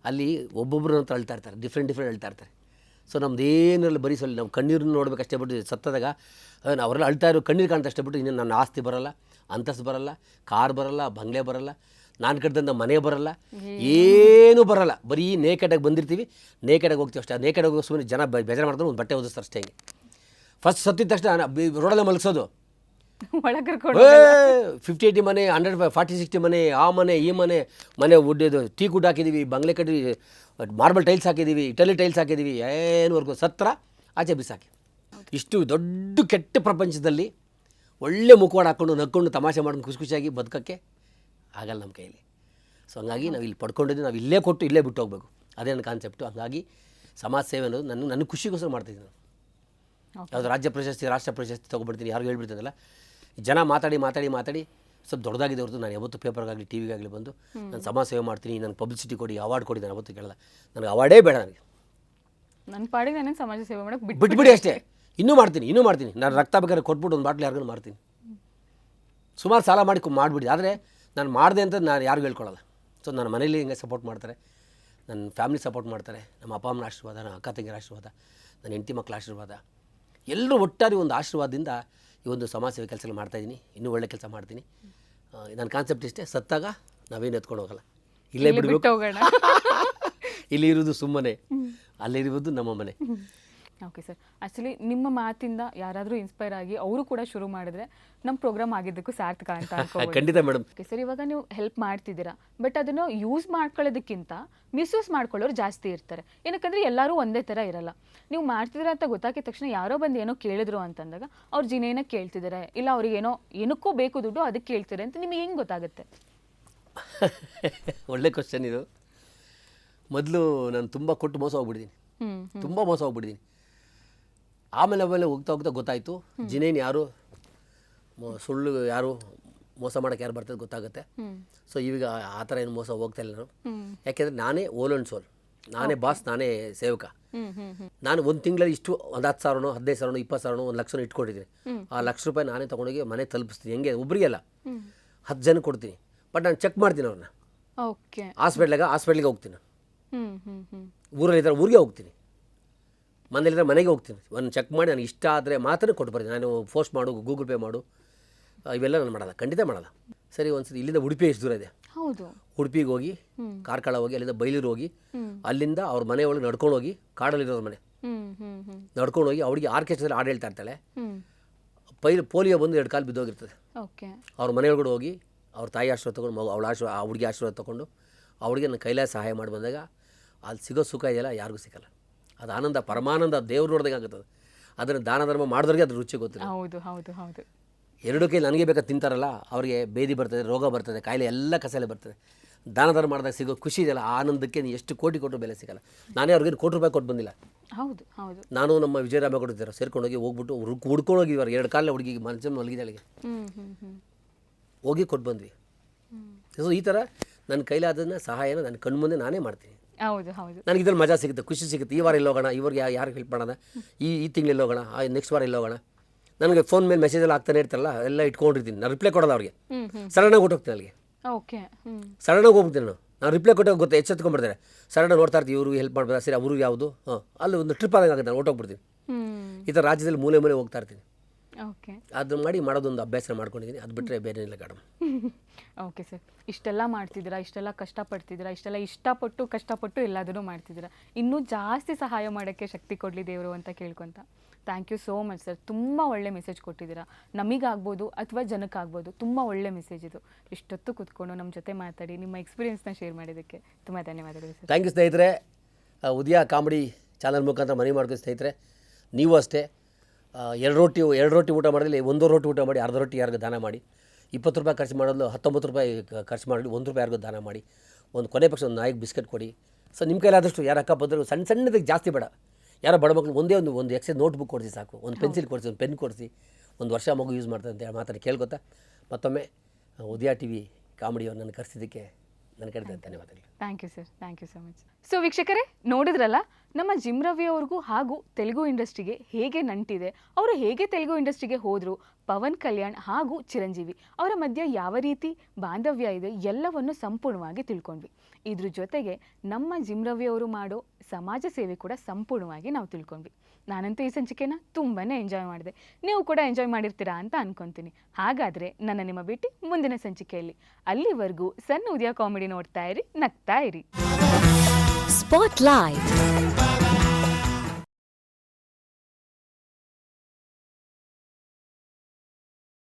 ಅಲ್ಲಿ ಒಬ್ಬೊಬ್ಬರು ಅಂತ ಅಳ್ತಾ ಇರ್ತಾರೆ, ಡಿಫ್ರೆಂಟ್ ಅಳ್ತಾ ಇರ್ತಾರೆ. ಸೊ ನಮ್ದು ಏನಲ್ಲಿ ಬರೀ ಸ್ವಲ್ಪ ನಾವು ಕಣ್ಣೀರನ್ನು ನೋಡ್ಬೇಕು ಅಷ್ಟೇ ಬಿಟ್ಟು, ಸತ್ತದಾಗ ಅವರೆಲ್ಲ ಅಳ್ತಾ ಇರೋ ಕಣ್ಣೀರು ಕಾಣ್ತಾ ಅಷ್ಟೇ ಬಿಟ್ಟು, ಇನ್ನೇನು ನನ್ನ ಆಸ್ತಿ ಬರೋಲ್ಲ, ಅಂತಸ್ತು ಬರೋಲ್ಲ, ಕಾರ್ ಬರೋಲ್ಲ, ಬಂಗ್ಲೆ ಬರೋಲ್ಲ, ನಾನು ಕಟ್ಟಿದಂಥ ಮನೆ ಬರೋಲ್ಲ, ಏನೂ ಬರೋಲ್ಲ. ಬರೀ ನೇಕೆಡಾಗಿ ಬಂದಿರ್ತೀವಿ, ನೇಕೆಡಾಗಿ ಹೋಗ್ತೀವಿ ಅಷ್ಟೇ. ನೇಕೆಡಾಗಿ ಹೋಗಿ ಸುಮ್ಮನೆ ಜನ ಬೇಜಾರು ಮಾಡ್ತಾರೆ, ಒಂದು ಬಟ್ಟೆ ಓದಿಸ್ತಾರೆ ಅಷ್ಟೇ. ಹಿಂಗೆ ಫಸ್ಟ್ ಸತ್ತಿದ ತಕ್ಷಣ ರೋಡಲ್ಲೇ ಮಲಗಿಸೋದು, 50-80 ಮನೆ, 140-60 ಮನೆ, ಆ ಮನೆ ಈ ಮನೆ ಉಡ್ಡೋದು, ಟೀ ಕುಡ್ ಹಾಕಿದ್ದೀವಿ, ಬಂಗ್ಲೆ ಕಟ್ಟಿದ್ವಿ, ಮಾರ್ಬಲ್ ಟೈಲ್ಸ್ ಹಾಕಿದ್ದೀವಿ, ಇಟಲಿ ಟೈಲ್ಸ್ ಹಾಕಿದ್ದೀವಿ, ಏನುವರೆಗೂ ಸತ್ರ ಆಚೆ ಬಿಸಾಕಿ. ಇಷ್ಟು ದೊಡ್ಡ ಕೆಟ್ಟ ಪ್ರಪಂಚದಲ್ಲಿ ಒಳ್ಳೆ ಮುಖವಾಡ ಹಾಕ್ಕೊಂಡು ನಕ್ಕೊಂಡು ತಮಾಷೆ ಮಾಡ್ಕೊಂಡು ಖುಷಿಯಾಗಿ ಬದುಕೋಕ್ಕೆ ಆಗಲ್ಲ ನಮ್ಮ ಕೈಯಲ್ಲಿ. ಸೊ ಹಂಗಾಗಿ ನಾವು ಇಲ್ಲಿ ಪಡ್ಕೊಂಡಿದ್ದು ನಾವು ಇಲ್ಲೇ ಕೊಟ್ಟು ಇಲ್ಲೇ ಬಿಟ್ಟು ಹೋಗ್ಬೇಕು, ಅದೇ ನನ್ನ ಕಾನ್ಸೆಪ್ಟು. ಹಂಗಾಗಿ ಸಮಾಜ ಸೇವೆ ಅನ್ನೋದು ನನ್ನ ಖುಷಿಗೋಸ್ಕರ ಮಾಡ್ತಿದ್ದೀನಿ ನಾನು. ಯಾವುದು ರಾಜ್ಯ ಪ್ರಶಸ್ತಿ, ರಾಷ್ಟ್ರ ಪ್ರಶಸ್ತಿ ತೊಗೊಬಿಡ್ತೀನಿ, ಯಾರಿಗೂ ಹೇಳ್ಬಿಡ್ತೀನಲ್ಲ, ಜನ ಮಾತಾಡಿ ಸ್ವಲ್ಪ ದೊಡ್ಡದಾಗಿದೆ ಹೊರತು ನಾನು ಯಾವತ್ತೂ ಪೇಪರ್ಗಾಗಲಿ ಟಿ ವಿಗಾಗಲಿ ಬಂದು ನಾನು ಸಮಾಜ ಸೇವೆ ಮಾಡ್ತೀನಿ, ನನಗೆ ಪಬ್ಲಿಸಿಟಿ ಕೊಡಿ, ಅವಾರ್ಡ್ ಕೊಡಿ, ನಾನು ಯಾವತ್ತೂ ಕೇಳಲ್ಲ. ನನಗೆ ಅವಾರ್ಡೇ ಬೇಡ, ನನಗೆ ನನ್ನ ಪಾಡಿಗೆ ನಾನೇನು ಸಮಾಜ ಸೇವೆ ಮಾಡೋಕೆ ಬಿಟ್ಬಿಡಿ ಅಷ್ಟೇ. ಇನ್ನೂ ಮಾಡ್ತೀನಿ ನಾನು ರಕ್ತ ಬೇಕಾದ್ರೆ ಕೊಟ್ಬಿಟ್ಟು ಒಂದು ಬಾಟ್ಲಿ ಯಾರಿಗೂ ಮಾಡ್ತೀನಿ. ಸುಮಾರು ಸಾಲ ಮಾಡಿಬಿಡಿ. ಆದರೆ ನಾನು ಮಾಡಿದೆ ಅಂತ ನಾನು ಯಾರಿಗೂ ಹೇಳ್ಕೊಳ್ಳಲ್ಲ. ಸೊ ನನ್ನ ಮನೇಲಿ ಹಿಂಗೆ ಸಪೋರ್ಟ್ ಮಾಡ್ತಾರೆ, ನನ್ನ ಫ್ಯಾಮಿಲಿ ಸಪೋರ್ಟ್ ಮಾಡ್ತಾರೆ, ನಮ್ಮ ಅಪ್ಪ ಅಮ್ಮನ ಆಶೀರ್ವಾದ, ನನ್ನ ಅಕ್ಕ ತಂಗಿರ ಆಶೀರ್ವಾದ, ನನ್ನ ಹೆಂಡತಿ ಮಕ್ಕಳ ಆಶೀರ್ವಾದ, ಎಲ್ಲರೂ ಒಟ್ಟಾರೆ ಒಂದು ಆಶೀರ್ವಾದದಿಂದ ಈ ಒಂದು ಸಮಾಜ ಸೇವೆ ಕೆಲಸ ಮಾಡ್ತಾಯಿದ್ದೀನಿ. ಇನ್ನೂ ಒಳ್ಳೆ ಕೆಲಸ ಮಾಡ್ತೀನಿ. ನನ್ನ ಕಾನ್ಸೆಪ್ಟ್ ಇಷ್ಟೇ, ಸತ್ತಾಗ ನಾವೇನು ಎತ್ಕೊಂಡು ಹೋಗಲ್ಲ, ಇಲ್ಲೇ ಬಿಡಬೇಕು. ಇಲ್ಲಿ ಇರೋದು ಸುಮ್ಮನೆ, ಅಲ್ಲಿರುವುದು ನಮ್ಮ ಮನೆ. ಓಕೆ ಸರ್, ಆ್ಯಕ್ಚುಲಿ ನಿಮ್ಮ ಮಾತಿಂದ ಯಾರಾದರೂ ಇನ್ಸ್ಪೈರ್ ಆಗಿ ಅವರು ಕೂಡ ಶುರು ಮಾಡಿದ್ರೆ ನಮ್ಮ ಪ್ರೋಗ್ರಾಮ್ ಆಗಿದ್ದಕ್ಕೂ ಸಾರ್ಥಕ ಅಂತ ಅನ್ಕೋಬೋದು. ಖಂಡಿತ ಮೇಡಮ್. ಓಕೆ ಸರ್, ಇವಾಗ ನೀವು ಹೆಲ್ಪ್ ಮಾಡ್ತಿದ್ದೀರಾ, ಬಟ್ ಅದನ್ನು ಯೂಸ್ ಮಾಡ್ಕೊಳ್ಳೋದಕ್ಕಿಂತ ಮಿಸ್ಯೂಸ್ ಮಾಡ್ಕೊಳ್ಳೋರು ಜಾಸ್ತಿ ಇರ್ತಾರೆ. ಏನಕ್ಕಂದರೆ ಎಲ್ಲರೂ ಒಂದೇ ಥರ ಇರಲ್ಲ. ನೀವು ಮಾಡ್ತಿದ್ದೀರಾ ಅಂತ ಗೊತ್ತಾಗಿದ ತಕ್ಷಣ ಯಾರೋ ಬಂದು ಏನೋ ಕೇಳಿದ್ರು ಅಂತಂದಾಗ ಅವ್ರು ಜಿನೇನ ಕೇಳ್ತಿದ್ದಾರೆ, ಇಲ್ಲ ಅವ್ರಿಗೇನೋ ಏನಕ್ಕೋ ಬೇಕು ದುಡ್ಡು ಅದಕ್ಕೆ ಕೇಳ್ತಾರೆ ಅಂತ ನಿಮಗೆ ಹೆಂಗೆ ಗೊತ್ತಾಗುತ್ತೆ? ಒಳ್ಳೆ ಕ್ವಶನ್ ಇದು. ಮೊದಲು ನಾನು ತುಂಬ ಕೊಟ್ಟು ಮೋಸ ಹೋಗ್ಬಿಟ್ಟಿದ್ದೀನಿ, ತುಂಬ ಮೋಸ ಹೋಗ್ಬಿಟ್ಟಿದ್ದೀನಿ. ಆಮೇಲೆ ಹೋಗ್ತಾ ಗೊತ್ತಾಯಿತು ಜಿನೇನ್ ಯಾರು, ಸುಳ್ಳು ಯಾರು, ಮೋಸ ಮಾಡೋಕ್ಕೆ ಯಾರು ಬರ್ತದೆ ಗೊತ್ತಾಗುತ್ತೆ. ಸೊ ಈಗ ಆ ಥರ ಏನು ಮೋಸ ಹೋಗ್ತಾ ಇಲ್ಲ ನಾನು. ಯಾಕೆಂದರೆ ನಾನೇ ಓಲ್ ಆ್ಯಂಡ್ ಸೋಲ್, ನಾನೇ ಬಾಸ್, ನಾನೇ ಸೇವಕ. ನಾನು ಒಂದು ತಿಂಗಳಲ್ಲಿ ಇಷ್ಟು ಒಂದು 10,000 15,000 20,000 1 ಲಕ್ಷ ಇಟ್ಕೊಂಡಿದ್ದೀನಿ. ಆ ₹1,00,000 ನಾನೇ ತೊಗೊಂಡೋಗಿ ಮನೆ ತಲುಪಿಸ್ತೀನಿ. ಹೆಂಗೆ ಒಬ್ಬರಿಗೆ ಅಲ್ಲ, 10 ಜನ ಕೊಡ್ತೀನಿ. ಬಟ್ ನಾನು ಚೆಕ್ ಮಾಡ್ತೀನಿ ಅವ್ರನ್ನ. ಓಕೆ, ಹಾಸ್ಪಿಟ್ಲಿಗೆ ಹೋಗ್ತೀನಿ, ಊರಲ್ಲಿದ್ದರೆ ಊರಿಗೆ ಹೋಗ್ತೀನಿ, ಮನೇಲಿದ್ದರೆ ಮನೆಗೆ ಹೋಗ್ತೀನಿ. ಒಂದು ಚೆಕ್ ಮಾಡಿ ನನಗೆ ಇಷ್ಟ ಆದರೆ ಮಾತ್ರ ಕೊಟ್ಟು ಬರ್ತೀನಿ. ನಾನು ಪೋಸ್ಟ್ ಮಾಡು, ಗೂಗಲ್ ಪೇ ಮಾಡು, ಇವೆಲ್ಲ ನಾನು ಮಾಡಲ್ಲ, ಖಂಡಿತ ಮಾಡಲ್ಲ. ಸರಿ, ಒಂದ್ಸತಿ ಇಲ್ಲಿಂದ ಉಡುಪಿ ಎಷ್ಟು ದೂರ ಇದೆ, ಹೌದು, ಉಡುಪಿಗೆ ಹೋಗಿ ಕಾರ್ಕಳ ಹೋಗಿ ಅಲ್ಲಿಂದ ಬೈಲೂರು ಹೋಗಿ ಅಲ್ಲಿಂದ ಅವ್ರ ಮನೆ ಒಳಗೆ ನಡ್ಕೊಂಡು ಹೋಗಿ, ಕಾಡಲ್ಲಿರೋರ ಮನೆ ನಡ್ಕೊಂಡು ಹೋಗಿ ಅವಳಿಗೆ ಆರ್ಕೆಸ್ಟ್ರಾದಲ್ಲಿ ಹಾಡು ಹೇಳ್ತಾ ಇರ್ತಾಳೆ. ಪೋಲಿಯೋ ಬಂದು 2 ಕಾಲು ಬಿದ್ದೋಗಿರ್ತದೆ. ಅವ್ರ ಮನೆಯೊಳಗಡೆ ಹೋಗಿ ಅವ್ರ ತಾಯಿ ಆಶೀರ್ವಾದ ತೊಗೊಂಡು, ಆ ಹುಡುಗಿ ಆಶೀರ್ವಾದ ತೊಗೊಂಡು ಅವಳಿಗೆ ನನ್ನ ಕೈಲಾಸ ಸಹಾಯ ಮಾಡಿ ಬಂದಾಗ ಅಲ್ಲಿ ಸಿಗೋ ಸುಖ ಇದೆಯಲ್ಲ ಯಾರಿಗೂ ಸಿಗಲ್ಲ. ಅದು ಆನಂದ, ಪರಮಾನಂದ, ದೇವ್ರು ನೋಡ್ದಂಗೆ ಆಗುತ್ತದೆ. ಅದನ್ನು ದಾನ ಧರ್ಮ ಮಾಡಿದವ್ರಿಗೆ ಅದ್ರ ರುಚಿ ಗೊತ್ತಿಲ್ಲ. ಹೌದು ಹೌದು ಹೌದು. 2 ಕೈ ನನಗೆ ಬೇಕಾದ ತಿಂತಾರಲ್ಲ ಅವರಿಗೆ ಬೇದಿ ಬರ್ತದೆ, ರೋಗ ಬರ್ತದೆ, ಕಾಯಿಲೆ ಎಲ್ಲ ಕಸಲೆ ಬರ್ತದೆ. ದಾನ ಧರ್ಮ ಮಾಡಿದಾಗ ಸಿಗೋ ಖುಷಿ ಇದೆಯಲ್ಲ, ಆನಂದಕ್ಕೆ ನೀವು ಎಷ್ಟು ಕೋಟಿ ಕೊಟ್ಟರು ಬೆಲೆ ಸಿಗಲ್ಲ. ನಾನೇ ಅವ್ರಿಗೆ ₹1 ಕೊಟ್ಟು ಬಂದಿಲ್ಲ. ಹೌದು ಹೌದು. ನಾನು ನಮ್ಮ ವಿಜಯರಾಮ ಕೊಟ್ಟಿದ್ದಾರೆ ಸೇರ್ಕೊಂಡೋಗಿ ಹೋಗ್ಬಿಟ್ಟು ಹುಡ್ಕೊಂಡೋಗಿ ಇವರು 2 ಕಾಲ ಹುಡುಗಿಗೆ ಮನುಷ್ಯನ ಮಲಗಿದಾಳಿಗೆ ಹೋಗಿ ಕೊಟ್ಟು ಬಂದ್ವಿ. ಸೊ ಈ ಥರ ನನ್ನ ಕೈಲಾದನ್ನ ಸಹಾಯನ ನನ್ನ ಕಣ್ಮುಂದೆ ನಾನೇ ಮಾಡ್ತೀನಿ. ಹೌದು ಹೌದು. ನನಗೆ ಇದ್ರಲ್ಲಿ ಮಜಾ ಸಿಗುತ್ತೆ, ಖುಷಿ ಸಿಗುತ್ತೆ. ಈ ವಾರ ಇಲ್ಲಿ ಹೋಗೋಣ, ಇವ್ರಿಗೆ ಯಾರಿಗೆ ಹೆಲ್ಪ್ ಮಾಡೋಣ, ಈ ತಿಂಗಳಲ್ಲಿ ಹೋಗೋಣ, ನೆಕ್ಸ್ಟ್ ವಾರ ಇಲ್ಲಿ ಹೋಗೋಣ. ನನಗೆ ಫೋನ್ ಮೇಲೆ ಮೆಸೇಜೆಲ್ಲ ಆಗ್ತಾನೆ ಇರ್ತಾರಲ್ಲ, ಎಲ್ಲ ಇಟ್ಕೊಂಡಿರ್ತೀನಿ. ನಾನು ರಿಪ್ಲೈ ಕೊಡೋಲ್ಲ ಅವ್ರಿಗೆ, ಸಡನ್ನಾಗಿ ಹೊಟ್ಟೋಗ್ತೀನಿ ಅಲ್ಲಿಗೆ. ಓಕೆ, ಸಡನ್ನಾಗಿ ಹೋಗ್ಬಿಡ್ತೀನಿ ನಾನು ರಿಪ್ಲೈ ಕೊಟ್ಟಾಗ ಗೊತ್ತಾ ಎಚ್ಚೆತ್ಕೊಂಡ್ಬಿಡ್ತಾರೆ. ಸಡನ್ನಾಗಿ ನೋಡ್ತಾ ಇರ್ತೀವಿ, ಇವ್ರಿಗೆ ಹೆಲ್ಪ್ ಮಾಡ್ಬೋದು, ಸರಿ ಅವ್ರಿಗೆ ಯಾವುದು, ಅಲ್ಲಿ ಒಂದು ಟ್ರಿಪ್ ಆದಂಗೆ ಆಗುತ್ತೆ. ನಾನು ಹೊಟ್ಟೋಗ್ಬಿಡ್ತೀನಿ. ಈ ಥರ ರಾಜ್ಯದಲ್ಲಿ ಮೂಲೆ ಮೂಲೆ ಹೋಗ್ತಾ ಇರ್ತೀನಿ. ಓಕೆ, ಅದು ಮಾಡೋದೊಂದು ಅಭ್ಯಾಸ ಮಾಡ್ಕೊಂಡಿದ್ದೀನಿ. ಅದು ಬಿಟ್ಟರೆ ಬೇರೆ ಇಲ್ಲ ಮೇಡಮ್. ಓಕೆ ಸರ್, ಇಷ್ಟೆಲ್ಲ ಮಾಡ್ತಿದ್ದೀರಾ, ಇಷ್ಟೆಲ್ಲ ಕಷ್ಟಪಡ್ತಿದ್ದೀರಾ, ಇಷ್ಟೆಲ್ಲ ಇಷ್ಟಪಟ್ಟು ಕಷ್ಟಪಟ್ಟು ಎಲ್ಲದನ್ನು ಮಾಡ್ತಿದ್ದೀರಾ. ಇನ್ನೂ ಜಾಸ್ತಿ ಸಹಾಯ ಮಾಡೋಕ್ಕೆ ಶಕ್ತಿ ಕೊಡಲಿ ದೇವರು ಅಂತ ಕೇಳ್ಕೊತ. Thank you so much sir. ತುಂಬ ಒಳ್ಳೆ ಮೆಸೇಜ್ ಕೊಟ್ಟಿದ್ದೀರಾ, ನಮಗಾಗ್ಬೋದು ಅಥವಾ ಜನಕ್ಕಾಗ್ಬೋದು. ತುಂಬ ಒಳ್ಳೆ ಮೆಸೇಜ್ ಇದು. ಇಷ್ಟೊತ್ತು ಕೂತ್ಕೊಂಡು ನಮ್ಮ ಜೊತೆ ಮಾತಾಡಿ ನಿಮ್ಮ ಎಕ್ಸ್ಪೀರಿಯನ್ಸ್ನ ಶೇರ್ ಮಾಡಿದ್ದಕ್ಕೆ ತುಂಬ ಧನ್ಯವಾದಗಳು ಸರ್. ಥ್ಯಾಂಕ್ ಯು ಸ್ನೇಹಿತರೆ. ಉದಯ ಕಾಮಿಡಿ ಚಾನಲ್ ಮುಖಾಂತರ ಮನೆ ಮಾಡ್ತೀವಿ ಸ್ನೇಹಿತರೆ. ನೀವು ಅಷ್ಟೇ 2 ರೋಟಿ ಊಟ ಮಾಡಿದ್ರೆ 1 ರೋಟಿ ಊಟ ಮಾಡಿ, ಅರ್ಧ ರೋಟಿ ಯಾರಿಗೂ ದಾನ ಮಾಡಿ. ₹20 ಖರ್ಚು ಮಾಡೋದು ₹19 ಖರ್ಚು ಮಾಡಿ, ₹1 ಯಾರಿಗೂ ದಾನ ಮಾಡಿ. ಒಂದು ಕೊನೆ ಪಕ್ಷ ಒಂದು ನಾಯಿಗೆ ಬಿಸ್ಕೆಟ್ ಕೊಡಿ. ಸೊ ನಿಮ್ಮ ಕೈಲಾದಷ್ಟು ಯಾರು ಅಕ್ಕ ಬಂದರೂ ಸಣ್ಣದಕ್ಕೆ ಜಾಸ್ತಿ ಬೇಡ. ಯಾರೋ ಬಡ ಮಕ್ಕಳು ಒಂದೇ ಒಂದು ಎಕ್ಸೈಸ್ ನೋಟ್ಬುಕ್ ಕೊಡಿಸಿ ಸಾಕು, ಒಂದು ಪೆನ್ಸಿಲ್ ಕೊಡಿಸಿ, ಒಂದು ಪೆನ್ ಕೊಡಿಸಿ, 1 ವರ್ಷ ಮಗು ಯೂಸ್ ಮಾಡ್ತಾರೆ ಅಂತ ಮಾತಾಡಿ ಕೇಳ್ಕೊತಾ ಮತ್ತೊಮ್ಮೆ ಉದಯ TV ಕಾಮಿಡಿಯವ್ರು ನನ್ನ ಕರೆಸಿದ್ದಕ್ಕೆ ನನ್ನ ಕಡೆ ಧನ್ಯವಾದಗಳು. Thank you sir, thank you so much. So ವೀಕ್ಷಕರೇ, ನೋಡಿದ್ರಲ್ಲ ನಮ್ಮ ಜಿಮ್ ರವಿ ಅವ್ರಿಗೂ ಹಾಗೂ ತೆಲುಗು ಇಂಡಸ್ಟ್ರಿಗೆ ಹೇಗೆ ನಂಟಿದೆ, ಅವರು ಹೇಗೆ ತೆಲುಗು ಇಂಡಸ್ಟ್ರಿಗೆ ಹೋದರು, ಪವನ್ ಕಲ್ಯಾಣ್ ಹಾಗೂ ಚಿರಂಜೀವಿ ಅವರ ಮಧ್ಯೆ ಯಾವ ರೀತಿ ಬಾಂಧವ್ಯ ಇದೆ ಎಲ್ಲವನ್ನು ಸಂಪೂರ್ಣವಾಗಿ ತಿಳ್ಕೊಂಡ್ವಿ. ಇದ್ರ ಜೊತೆಗೆ ನಮ್ಮ ಜಿಮ್ ರವಿ ಅವರು ಮಾಡೋ ಸಮಾಜ ಸೇವೆ ಕೂಡ ಸಂಪೂರ್ಣವಾಗಿ ನಾವು ತಿಳ್ಕೊಂಡ್ವಿ. ನಾನಂತೂ ಈ ಸಂಚಿಕೆನ ತುಂಬಾ ಎಂಜಾಯ್ ಮಾಡಿದೆ, ನೀವು ಕೂಡ ಎಂಜಾಯ್ ಮಾಡಿರ್ತೀರಾ ಅಂತ ಅನ್ಕೊತೀನಿ. ಹಾಗಾದರೆ ನಿಮ್ಮ ಭೇಟಿ ಮುಂದಿನ ಸಂಚಿಕೆಯಲ್ಲಿ. ಅಲ್ಲಿವರೆಗೂ ಸಣ್ಣ ಉದಯ ಕಾಮಿಡಿ ನೋಡ್ತಾ ಇರಿ, ನಗ್ತಾ ಇರಿ. Spotlight.